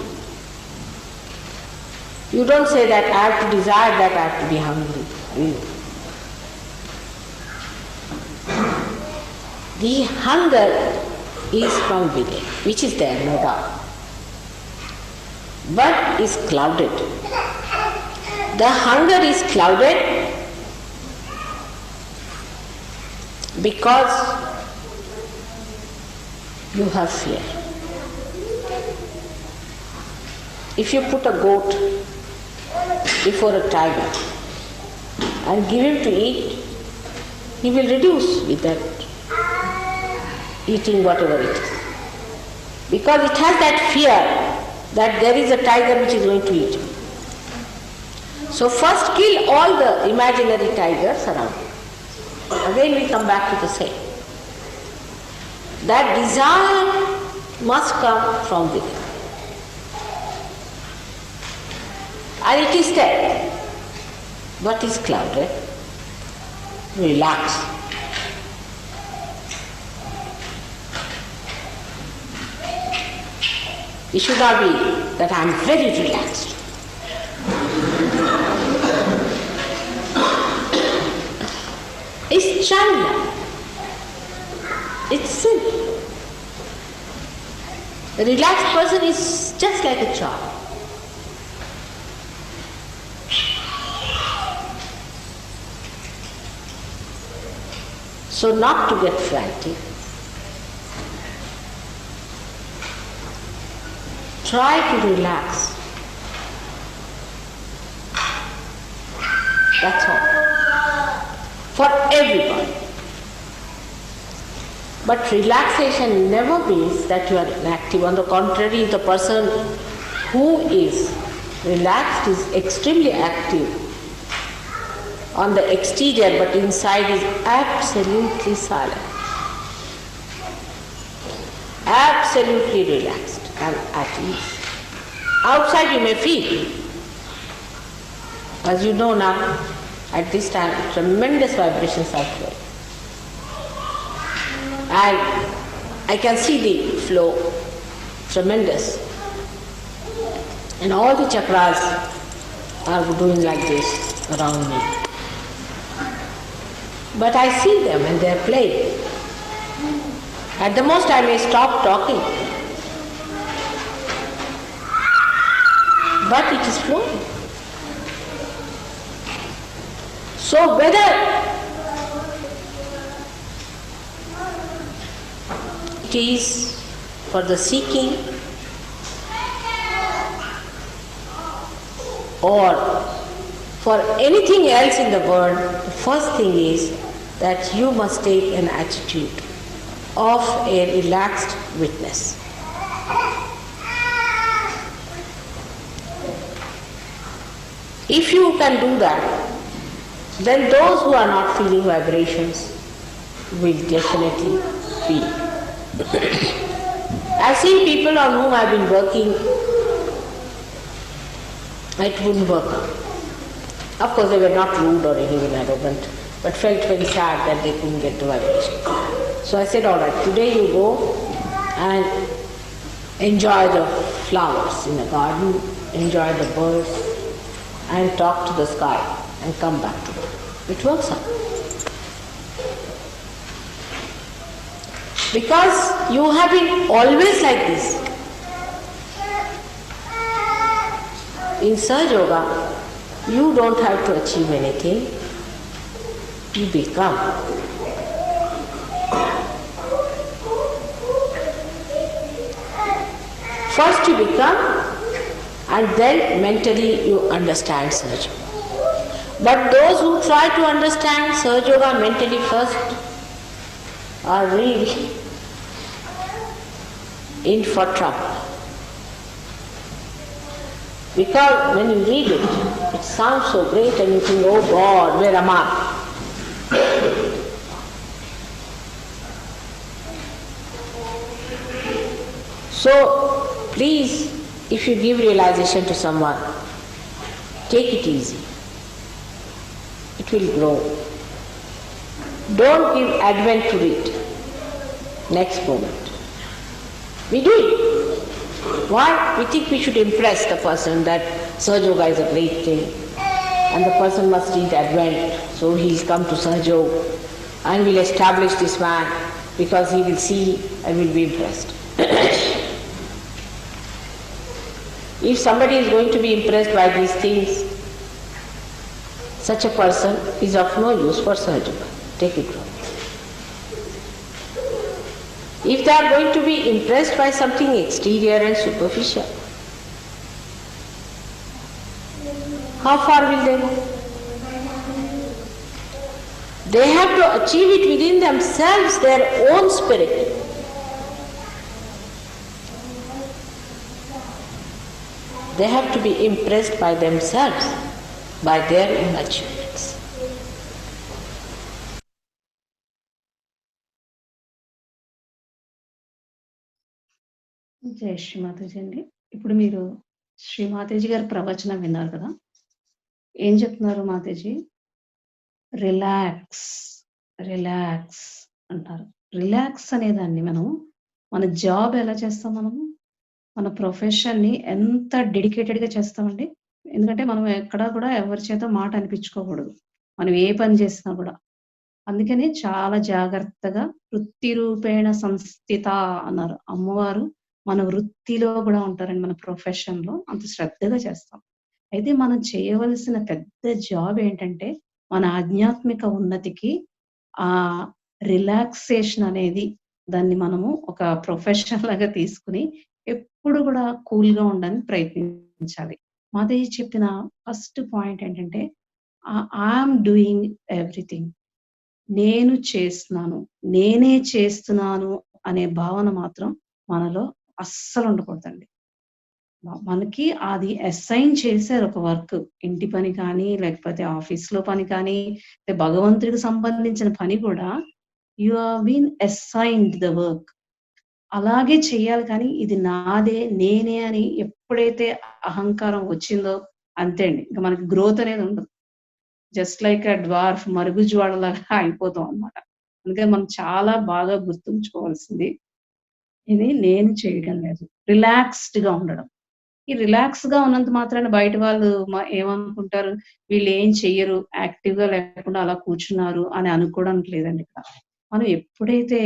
You don't say that I have to desire that, I have to be hungry. The hunger is from within, which is there, no doubt, but is clouded. The hunger is clouded because you have fear. If you put a goat before a tiger and give him to eat, he will reduce with that eating whatever it is. Because it has that fear that there is a tiger which is going to eat him. So first kill all the imaginary tigers around you. Again we come back to the same. That desire must come from within. And it is there, but is clouded. Relax. It should not be that I am very relaxed. It's childlike. It's simple. The relaxed person is just like a child. So not to get frantic. Try to relax. That's all. For everybody. But relaxation never means that you are inactive. On the contrary, the person who is relaxed is extremely active on the exterior, but inside is absolutely silent, absolutely relaxed and at ease. Outside you may feel, as you know now, at this time tremendous vibrations are flowing, and I can see the flow, tremendous, And all the chakras are doing like this around me. But I see them and they are playing. At the most I may stop talking. But it is flowing. So whether it is for the seeking or for anything else in the world, the first thing is that you must take an attitude of a relaxed witness. If you can do that, then those who are not feeling vibrations will definitely feel. I've seen people on whom I've been working, it wouldn't work out. Of course, they were not rude or anything arrogant, but felt very sad that they couldn't get the vibration. So I said, all right, today you go and enjoy the flowers in the garden, enjoy the birds, and talk to the sky and come back to it. It works out. Because you have been always like this. In Sahaja Yoga, you don't have to achieve anything. You become. First you become, and then mentally you understand Sahaja Yoga. But those who try to understand Sahaja Yoga mentally first are really in for trouble. Because when you read it, it sounds so great and you think, oh God, where am I? So, please, if you give realization to someone, take it easy. It will grow. Don't give advent to it. Next moment. We do it. Why? We think we should impress the person that Sahaja Yoga is a great thing and the person must read Advent, so he'll come to Sahaja Yoga and we'll establish this man because he will see and will be impressed. If somebody is going to be impressed by these things, such a person is of no use for Sahaja Yoga. Take it from me. If they are going to be impressed by something exterior and superficial, how far will they go? They have to achieve it within themselves, their own spirit. They have to be impressed by themselves, by their own achievements. జై శ్రీ మాతాజీ అండి. ఇప్పుడు మీరు శ్రీ మాతాజీ గారి ప్రవచనం విన్నారు కదా, ఏం చెప్తున్నారు మాతాజీ? రిలాక్స్ రిలాక్స్ అంటారు. రిలాక్స్ అనేదాన్ని మనం మన జాబ్ ఎలా చేస్తాం, మనము మన ప్రొఫెషన్ని ఎంత డెడికేటెడ్గా చేస్తామండి. ఎందుకంటే మనం ఎక్కడా కూడా ఎవరి చేత మాట అనిపించుకోకూడదు, మనం ఏ పని చేసినా కూడా. అందుకని చాలా జాగ్రత్తగా వృత్తి రూపేణ సంస్థిత అన్నారు. అమ్మవారు మన వృత్తిలో కూడా ఉంటారండి, మన ప్రొఫెషన్లో అంత శ్రద్ధగా చేస్తాం. అయితే మనం చేయవలసిన పెద్ద జాబ్ ఏంటంటే మన ఆధ్యాత్మిక ఉన్నతికి ఆ రిలాక్సేషన్ అనేది దాన్ని మనము ఒక ప్రొఫెషన్ లాగా తీసుకుని ఎప్పుడు కూడా కూల్గా ఉండడానికి ప్రయత్నించాలి. మాదేవి చెప్పిన ఫస్ట్ పాయింట్ ఏంటంటే ఐఎమ్ డూయింగ్ ఎవ్రీథింగ్, నేను చేస్తున్నాను, నేనే చేస్తున్నాను అనే భావన మాత్రం మనలో అస్సలు ఉండకూడదండి. మనకి అది అసైన్ చేశారు ఒక వర్క్, ఇంటి పని కానీ లేకపోతే ఆఫీస్లో పని కానీ భగవంతుడికి సంబంధించిన పని కూడా you are been assigned the work, అలాగే చెయ్యాలి. కానీ ఇది నాదే నేనే అని ఎప్పుడైతే అహంకారం వచ్చిందో అంతే అండి, ఇంకా మనకి గ్రోత్ అనేది ఉండదు. జస్ట్ లైక్ అ డ్వార్ఫ్, మరుగుజ్వాడలాగా అయిపోతాం అన్నమాట. అందుకని మనం చాలా బాగా గుర్తుంచుకోవాల్సింది ఇది నేను చేయడం లేదు, రిలాక్స్డ్గా ఉండడం. ఈ రిలాక్స్‌గా ఉన్నంత మాత్రాన బయట వాళ్ళు ఏమనుకుంటారు, వీళ్ళేం చెయ్యరు, యాక్టివ్‌గా లేకుండా అలా కూర్చున్నారు అని అనుకోవడానికి లేదండి ఇక్కడ. మనం ఎప్పుడైతే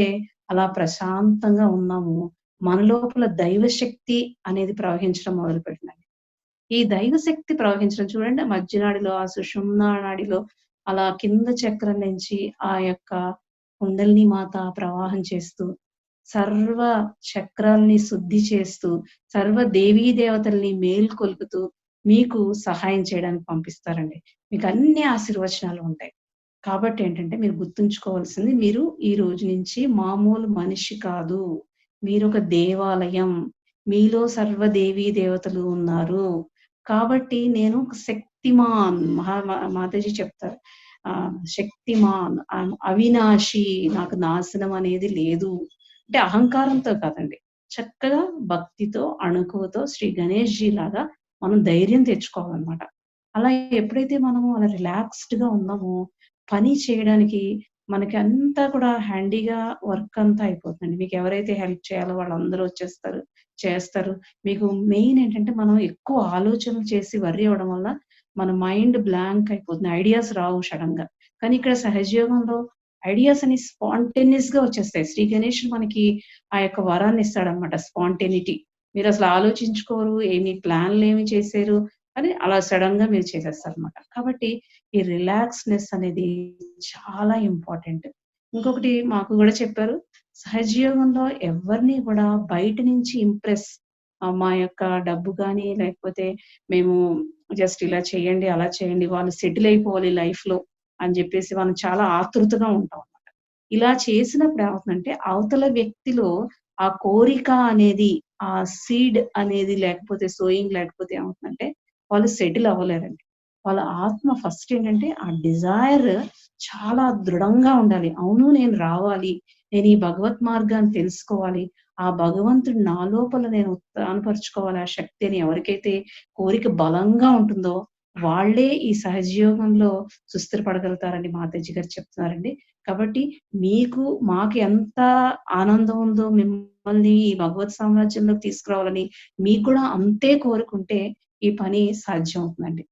అలా ప్రశాంతంగా ఉన్నామో, మన లోపల దైవశక్తి అనేది ప్రవహించడం మొదలుపెట్టిందండి. ఈ దైవశక్తి ప్రవహించడం చూడండి మధ్య నాడిలో, ఆ సుషుమ్నా నాడిలో అలా కింద చక్రం నుంచి ఆ యొక్క కుండలిని మాత ప్రవాహం చేస్తూ, సర్వ చక్రాల్ని శుద్ధి చేస్తూ, సర్వ దేవీ దేవతల్ని మేల్కొల్పుతూ మీకు సహాయం చేయడానికి పంపిస్తారండి. మీకన్ని ఆశీర్వచనాలు ఉంటాయి. కాబట్టి ఏంటంటే మీరు గుర్తుంచుకోవాల్సింది మీరు ఈ రోజు నుంచి మామూలు మనిషి కాదు. మీరొక దేవాలయం. మీలో సర్వ దేవీ దేవతలు ఉన్నారు. కాబట్టి నేను ఒక శక్తిమాన్ మాతాజీ చెప్తారు. శక్తిమాన్, అవినాశి, నాకు నాశనం అనేది లేదు. అంటే అహంకారంతో కాదండి. చక్కగా భక్తితో, అణకువతో శ్రీ గణేష్‌జీ లాగా మనం ధైర్యం తెచ్చుకోవాలనమాట. అలా ఎప్పుడైతే మనము అలా రిలాక్స్డ్‌గా ఉన్నామో, పని చేయడానికి మనకి అంతా కూడా హ్యాండీగా వర్క్ అంతా అయిపోతుందండి. మీకెవరైతే హెల్ప్ చేయాలో వాళ్ళందరూ వచ్చేస్తారు, చేస్తారు. మీకు మెయిన్ ఏంటంటే మనం ఎక్కువ ఆలోచనలు చేసి వర్రీ అవ్వడం వల్ల మన మైండ్ బ్లాంక్ అయిపోతుంది. ఐడియాస్ రావు సడెన్‌గా. కానీ ఇక్కడ సహజయోగంలో ఐడియాస్ అన్ని స్పాంటేనియస్‌గా వచ్చేస్తాయి. శ్రీ గణేషుడు మనకి ఆ యొక్క వరాన్ని ఇస్తాడన్నమాట స్పాంటేనిటీ. మీరసలు ఆలోచించుకోరు, ఏమి ప్లాన్‌లేమి చేసేరు. అని అలా సడెన్‌గా మీరు చేసేస్తారన్నమాట. కాబట్టి ఈ రిలాక్స్‌నెస్ అనేది చాలా ఇంపార్టెంట్. ఇంకొకటి మాకు గూడా చెప్పారు. సహజయోగంలో ఎవరిని గూడా బయట నుంచి ఇంప్రెస్ మా యొక్క డబ్బు గాని, లేకపోతే మేము జస్ట్ ఇలా చేయండి, అలా చేయండి, వాళ్ళు సెటిల్ అయిపోవాలి లైఫ్‌లో అని జెప్పేసి మనం చాలా ఆతృతగా ఉంటాం అన్నమాట. ఇలా చేసినప్పుడు ఏమవుతుందంటే, అవతల వ్యక్తిలో ఆ కోరిక అనేది, ఆ సీడ్ అనేది లేకపోతే సోయింగ్ లేకపోతే ఏమవుతుందంటే, వాళ్ళు సెటిల్ అవ్వలేరండి. వాళ్ళ ఆత్మ ఫస్ట్ ఏంటంటే, ఆ డిజైర్ చాలా దృఢంగా ఉండాలి. అవును నేను రావాలి. నేను ఈ భగవత్ మార్గాన్ని తెలుసుకోవాలి. ఆ భగవంతుడు నా లోపల నేను ఉత్తానపరుచుకోవాలి ఆ శక్తి అని ఎవరికైతే కోరిక బలంగా ఉంటుందో, వాళ్ళే ఈ సహజయోగంలో సుస్థిరపడగలుగుతారని మాతాజీ గారు చెప్తున్నారండి. కాబట్టి మీకు మాకు ఎంత ఆనందం ఉందో మిమ్మల్ని ఈ భగవత్ సామ్రాజ్యంలోకి తీసుకురావాలని మీకు కూడా అంతే కోరుకుంటే ఈ పని సాధ్యం అవుతుందండి.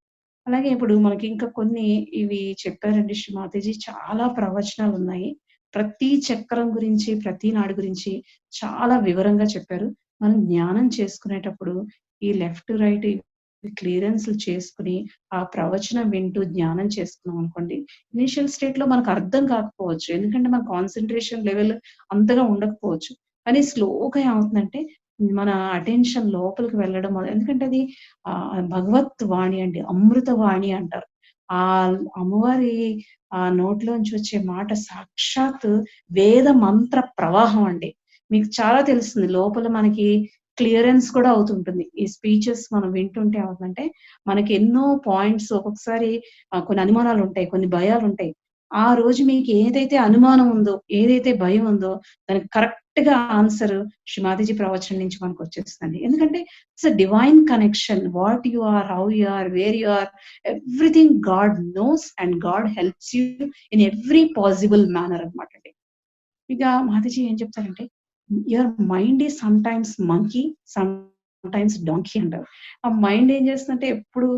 అలాగే ఇప్పుడు మనకి ఇంకా కొన్ని ఇవి చెప్పారండి శ్రీ మాతాజీ చాలా ప్రవచనాలున్నాయి. ప్రతి చక్రం గురించి, ప్రతి నాడి గురించి చాలా వివరంగా చెప్పారు. మనం జ్ఞానం చేసుకునేటప్పుడు ఈ లెఫ్ట్, రైట్ క్లియరెన్స్‌లు చేసుకొని, ఆ ప్రవచనం వింటూ జ్ఞానం చేసుకున్నామనుకోండి, ఇనీషియల్ స్టేట్‌లో మనకు అర్థం కాకపోవచ్చు. ఎందుకంటే మన కాన్సంట్రేషన్ లెవెల్ అంతగా ఉండకపోవచ్చు. కానీ స్లోగా ఏమవుతుందంటే మన అటెన్షన్ లోపలికి వెళ్ళడం ఎందుకంటే అది భగవత్ వాణి అండి. అమృత వాణి అంటారు. అమ్మవారి నోట్లోంచి వచ్చే మాట సాక్షాత్ వేద మంత్ర ప్రవాహం అండి. మీకు చాలా తెలుస్తుంది. లోపల మనకి క్లియరెన్స్ కూడా అవుతుంటుంది. ఈ స్పీచెస్ మనం వింటుంటే ఏమవుతుందంటే, మనకి ఎన్నో పాయింట్స్ ఒక్కొక్కసారి కొన్ని అనుమానాలుంటాయి. కొన్ని భయాలుంటాయి. ఆ రోజు మీకు ఏదైతే అనుమానం ఉందో, ఏదైతే భయం ఉందో దానికి కరెక్ట్‌గా ఆన్సర్ శ్రీ మాతాజీ ప్రవచనం నుంచి మనకొచ్చేస్తదండి. ఎందుకంటే it's a divine connection. What you are, how you are, where you are, everything God knows and God helps you in every possible manner అన్నమాటండి. ఇక మాతాజీ ఏం చెప్తారంటే, your mind is sometimes monkey, sometimes donkey అంటారు. ఆ mind ఏం చేస్తుందంటే ఎప్పుడు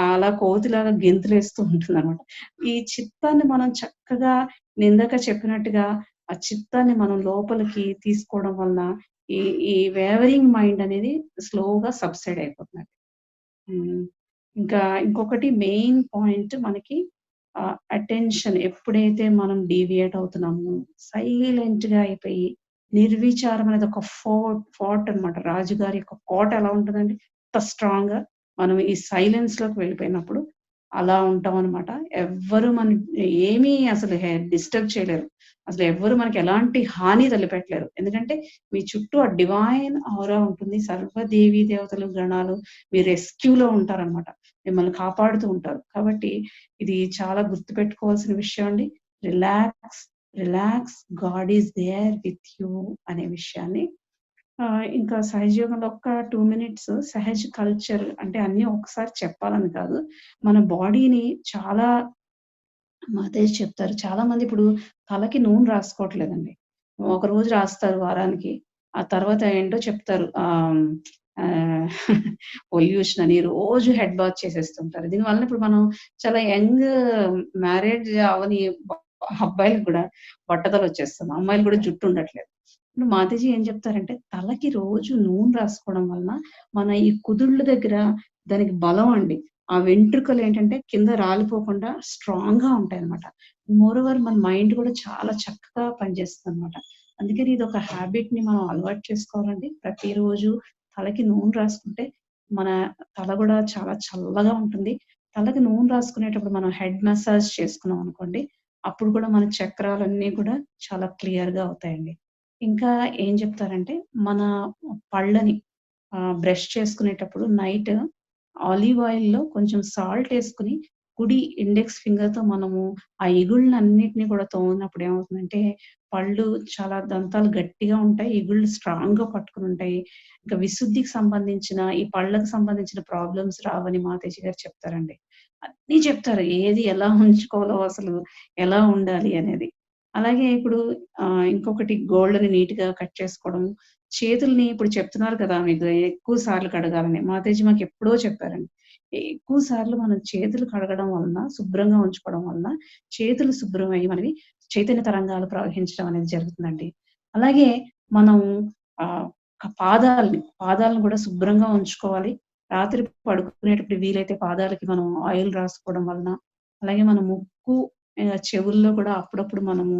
అలా కోతిలాగా గెంతులేస్తూ ఉంటుందన్నమాట. ఈ చిత్తాన్ని మనం చక్కగా నేనిందాక చెప్పినట్టుగా ఆ చిత్తాన్ని మనం లోపలికి తీసుకోవడం వలన ఈ ఈ వేవరింగ్ మైండ్ అనేది స్లోగా సబ్సైడ్ అయిపోతుందండి. హ్మ్. ఇంకా ఇంకొకటి మెయిన్ పాయింట్ మనకి అటెన్షన్ ఎప్పుడైతే మనం డీవియేట్ అవుతున్నామో, సైలెంట్‌గా అయిపోయి, నిర్విచారం అనేది ఒక ఫోర్ట్ అన్నమాట. రాజుగారి యొక్క కోట ఎలా ఉంటదండి? అంత స్ట్రాంగ్‌గా మనం ఈ సైలెన్స్‌లోకి వెళ్ళిపోయినప్పుడు అలా ఉంటామనమాట. ఎవ్వరు ఏమీ అసలు డిస్టర్బ్ చేయలేరు. అసలు ఎవ్వరు మనకి ఎలాంటి హాని తలపెట్టలేరు. ఎందుకంటే మీ చుట్టూ ఆ డివైన్ ఔరా ఉంటుంది. సర్వ దేవీ దేవతలు, గణాలు మీ రెస్క్యూలో ఉంటారనమాట. మిమ్మల్ని కాపాడుతూ ఉంటారు. కాబట్టి ఇది చాలా గుర్తుపెట్టుకోవాల్సిన విషయం అండి. Relax, relax God is there with you అనే విషయాన్ని ఇంకా సహజయోగంలో ఒక్క 2 మినిట్స్ సహజ్ కల్చర్ అంటే అన్నీ ఒకసారి చెప్పాలని కాదు. మన బాడీని చాలా మాతేజ్ చెప్తారు. చాలా మంది ఇప్పుడు తలకి నూనె రాసుకోవట్లేదండి. ఒకరోజు రాస్తారు వారానికి. ఆ తర్వాత ఏంటో చెప్తారు. పొల్యూషన్ అని రోజు హెడ్ బాత్ చేసేస్తుంటారు. దీనివల్ల ఇప్పుడు మనం చాలా యంగ్ మ్యారేజ్ అవ్వని అబ్బాయిలకు కూడా బట్టతలొచ్చేస్తుంది. అమ్మాయిలు కూడా జుట్టు ఉండట్లేదు. ఇప్పుడు మాతాజీ ఏం చెప్తారంటే, తలకి రోజు నూనె రాసుకోవడం వలన మన ఈ కుదుళ్ళ దగ్గర దానికి బలం అండి. ఆ వెంట్రుకలేంటంటే కింద రాలిపోకుండా స్ట్రాంగ్‌గా ఉంటాయన్నమాట. మోరోవర్ మన మైండ్ కూడా చాలా చక్కగా పనిచేస్తుందన్నమాట. అందుకని ఇదొక హాబిట్‌ని మనం అలవాటు చేసుకోవాలండి. ప్రతిరోజు తలకి నూనె రాసుకుంటే మన తల కూడా చాలా చల్లగా ఉంటుంది. తలకి నూనె రాసుకునేటప్పుడు మనం హెడ్ మసాజ్ చేసుకున్నాం అనుకోండి, అప్పుడు కూడా మన చక్రాలన్నీ కూడా చాలా క్లియర్‌గా అవుతాయండి. ఇంకా ఏం చెప్తారంటే, మన పళ్ళని బ్రష్ చేసుకునేటప్పుడు నైట్ ఆలివ్ ఆయిల్‌లో కొంచెం సాల్ట్ ఏసుకొని, కుడి ఇండెక్స్ ఫింగర్‌తో మనము ఆ ఇగుళ్ళన్నిటిని కూడా తోమినప్పుడు ఏమవుతుందంటే, పళ్ళు చాలా దంతాలు గట్టిగా ఉంటాయి. ఇగుళ్ళు స్ట్రాంగ్‌గా పట్టుకొనుంటాయి. ఇంకా విశుద్ధికి సంబంధించిన, ఈ పళ్ళకి సంబంధించిన ప్రాబ్లమ్స్ రావని మాతాజీ గారు చెప్తారండి. అన్నీ చెప్తారు. ఏది ఎలా ఉంచుకోవాలో అసలు ఎలా ఉండాలి అనేది. అలాగే ఇప్పుడు ఇంకొకటి గోళ్ళని నీట్‌గా కట్ చేసుకోవడం. చేతుల్ని ఇప్పుడు చెప్తున్నారు కదా! మీకు ఎక్కువ సార్లు కడగాలని. మాతాజీ మాకెప్పుడో చెప్పారండి. ఎక్కువ సార్లు మనం చేతులు కడగడం వలన, శుభ్రంగా ఉంచుకోవడం వలన చేతులు శుభ్రమయ్యి మనవి చైతన్య తరంగాలు ప్రవహించడం అనేది జరుగుతుందండి. అలాగే మనం ఆహ్, పాదాలను కూడా శుభ్రంగా ఉంచుకోవాలి. రాత్రి పడుకునేటప్పుడు వీలైతే పాదాలకి మనం ఆయిల్ రాసుకోవడం వలన, అలాగే మన ముక్కు, చెవుల్లో కూడా అప్పుడప్పుడు మనము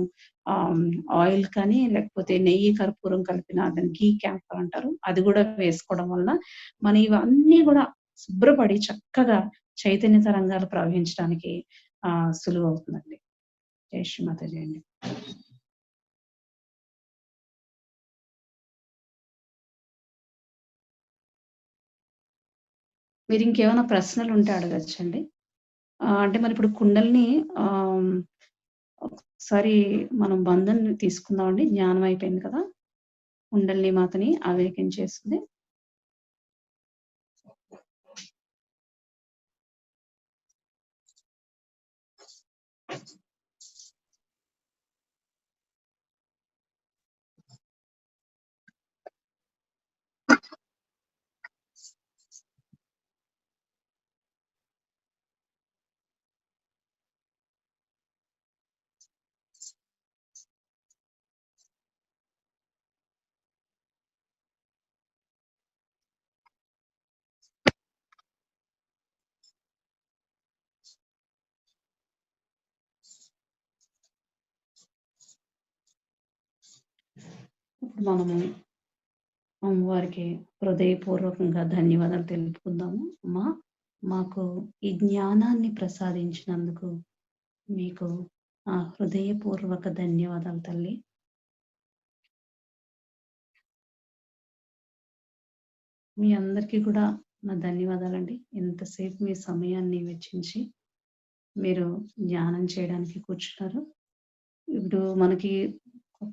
ఆహ్, ఆయిల్ కానీ, లేకపోతే నెయ్యి, కర్పూరం కలిపిన దాన్ని ఘీ క్యాంఫర్ అంటారు. అది గూడా వేసుకోవడం వలన మన ఇవన్నీ గూడా శుభ్రపడి చక్కగా చైతన్య తరంగాలు ప్రవహించడానికి సులువవుతుందండి. జై శ్రీ మాతాజీ అండి. మీరింకేమైనా ప్రశ్నలుంటే అడగొచ్చండి. అంటే మరిప్పుడు కుండలిని ఆహ్, ఒకసారి మనం బంధన్ తీసుకుందామండి. జ్ఞానం అయిపోయింది కదా! కుండలిని మాతని ఆవేకిం చేస్తుంది. ఇప్పుడు మనము అమ్మవారికి హృదయపూర్వకంగా ధన్యవాదాలు తెలుపుకుందాము. అమ్మా, మాకు ఈ జ్ఞానాన్ని ప్రసాదించినందుకు మీకు హృదయపూర్వక ధన్యవాదాలు తల్లి. మీ అందరికీ కూడా నా ధన్యవాదాలండి. ఇంతసేపు మీ సమయాన్ని వెచ్చించి మీరు ధ్యానం చేయడానికి కూర్చున్నారు. ఇప్పుడు మనకి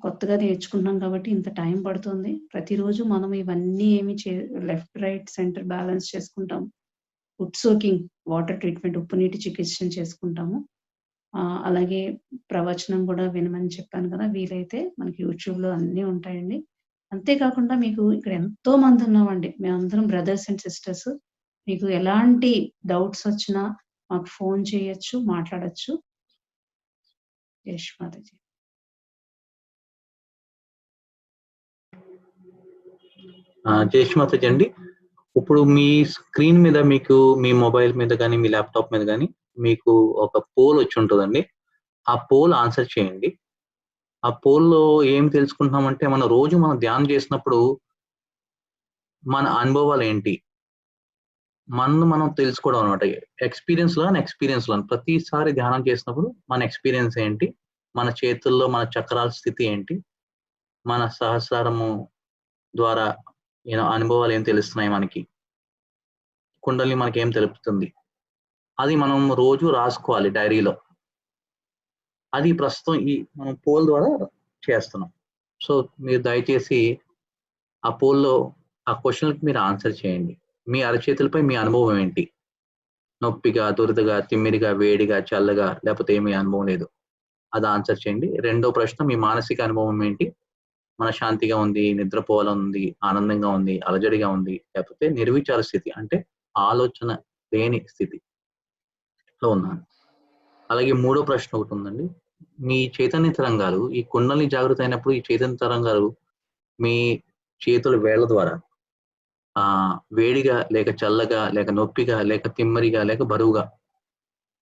కొత్తగా నేర్చుకుంటున్నాం కాబట్టి ఇంత టైం పడుతుంది. ప్రతిరోజు మనం ఇవన్నీ లెఫ్ట్, రైట్, సెంటర్ బ్యాలెన్స్ చేసుకుంటాం. ఫుడ్ సోకింగ్, వాటర్ ట్రీట్మెంట్, ఉప్పు నీటి చికిత్సను చేసుకుంటాము. అలాగే ప్రవచనం కూడా వినమని చెప్పాను కదా! వీలైతే మనకి యూట్యూబ్‌లో అన్నీ ఉంటాయండి. అంతే కాకుండా మీకు ఇక్కడ ఎంతో మందున్నామండి. మేమందరం బ్రదర్స్ అండ్ సిస్టర్స్. మీకు ఎలాంటి డౌట్స్ వచ్చినా మాకు ఫోను చేయొచ్చు, మాట్లాడొచ్చు. యష్ మాతాజీ. జయశ్రీ అండి. ఇప్పుడు మీ స్క్రీన్ మీద మీకు మీ మొబైల్ మీద గానీ, మీ ల్యాప్‌టాప్ మీద గానీ మీకు ఒక పోల్ వచ్చుంటదండి. ఆ పోల్ ఆన్సర్ చేయండి. ఆ పోల్‌లో ఏం తెలుసుకుంటున్నామంటే, మనం ధ్యానం చేసినప్పుడు మన అనుభవాలేంటి? మనను మనం తెలుసుకోవడం అన్నమాట. ఎక్స్‌పీరియన్స్‌లో ప్రతిసారి ధ్యానం చేసినప్పుడు మన ఎక్స్‌పీరియన్స్ ఏంటి? మన చేతుల్లో మన చక్రాల స్థితి ఏంటి? మన సహస్రారము ద్వారా అనుభవాలు ఏం తెలుస్తున్నాయి మనకి? కుండలిని మనకేం తెలుపుతుంది? అది మనం రోజు రాసుకోవాలి డైరీలో. అది ప్రస్తుతం మనం పోల్ ద్వారా చేస్తున్నాం. సో, మీరు దయచేసి ఆ పోల్‌లో ఆ క్వెషన్‌లకి మీరు ఆన్సర్ చేయండి. మీ అరచేతులపై మీ అనుభవం ఏంటి? నొప్పిగా, దురదగా, తిమ్మిరిగా, వేడిగా, చల్లగా లేకపోతే ఏమీ అనుభవం లేదు. అది ఆన్సర్ చేయండి. రెండో ప్రశ్న మీ మానసిక అనుభవం ఏంటి? మనశ్శాంతిగా ఉంది, నిద్రపోవాలని ఉంది, ఆనందంగా ఉంది, అలజడిగా ఉంది, లేకపోతే నిర్విచార స్థితి అంటే ఆలోచన లేని స్థితిలో ఉన్నాను. అలాగే మూడో ప్రశ్న ఒకటి ఉందండి. మీ చైతన్య తరంగాలు ఈ కుండలిని జాగృత అయినప్పుడు ఈ చైతన్య తరంగాలు మీ చేతుల వేళ్ల ద్వారా వేడిగా లేక చల్లగా లేక నొప్పిగా లేక తిమ్మరిగా లేక బరువుగా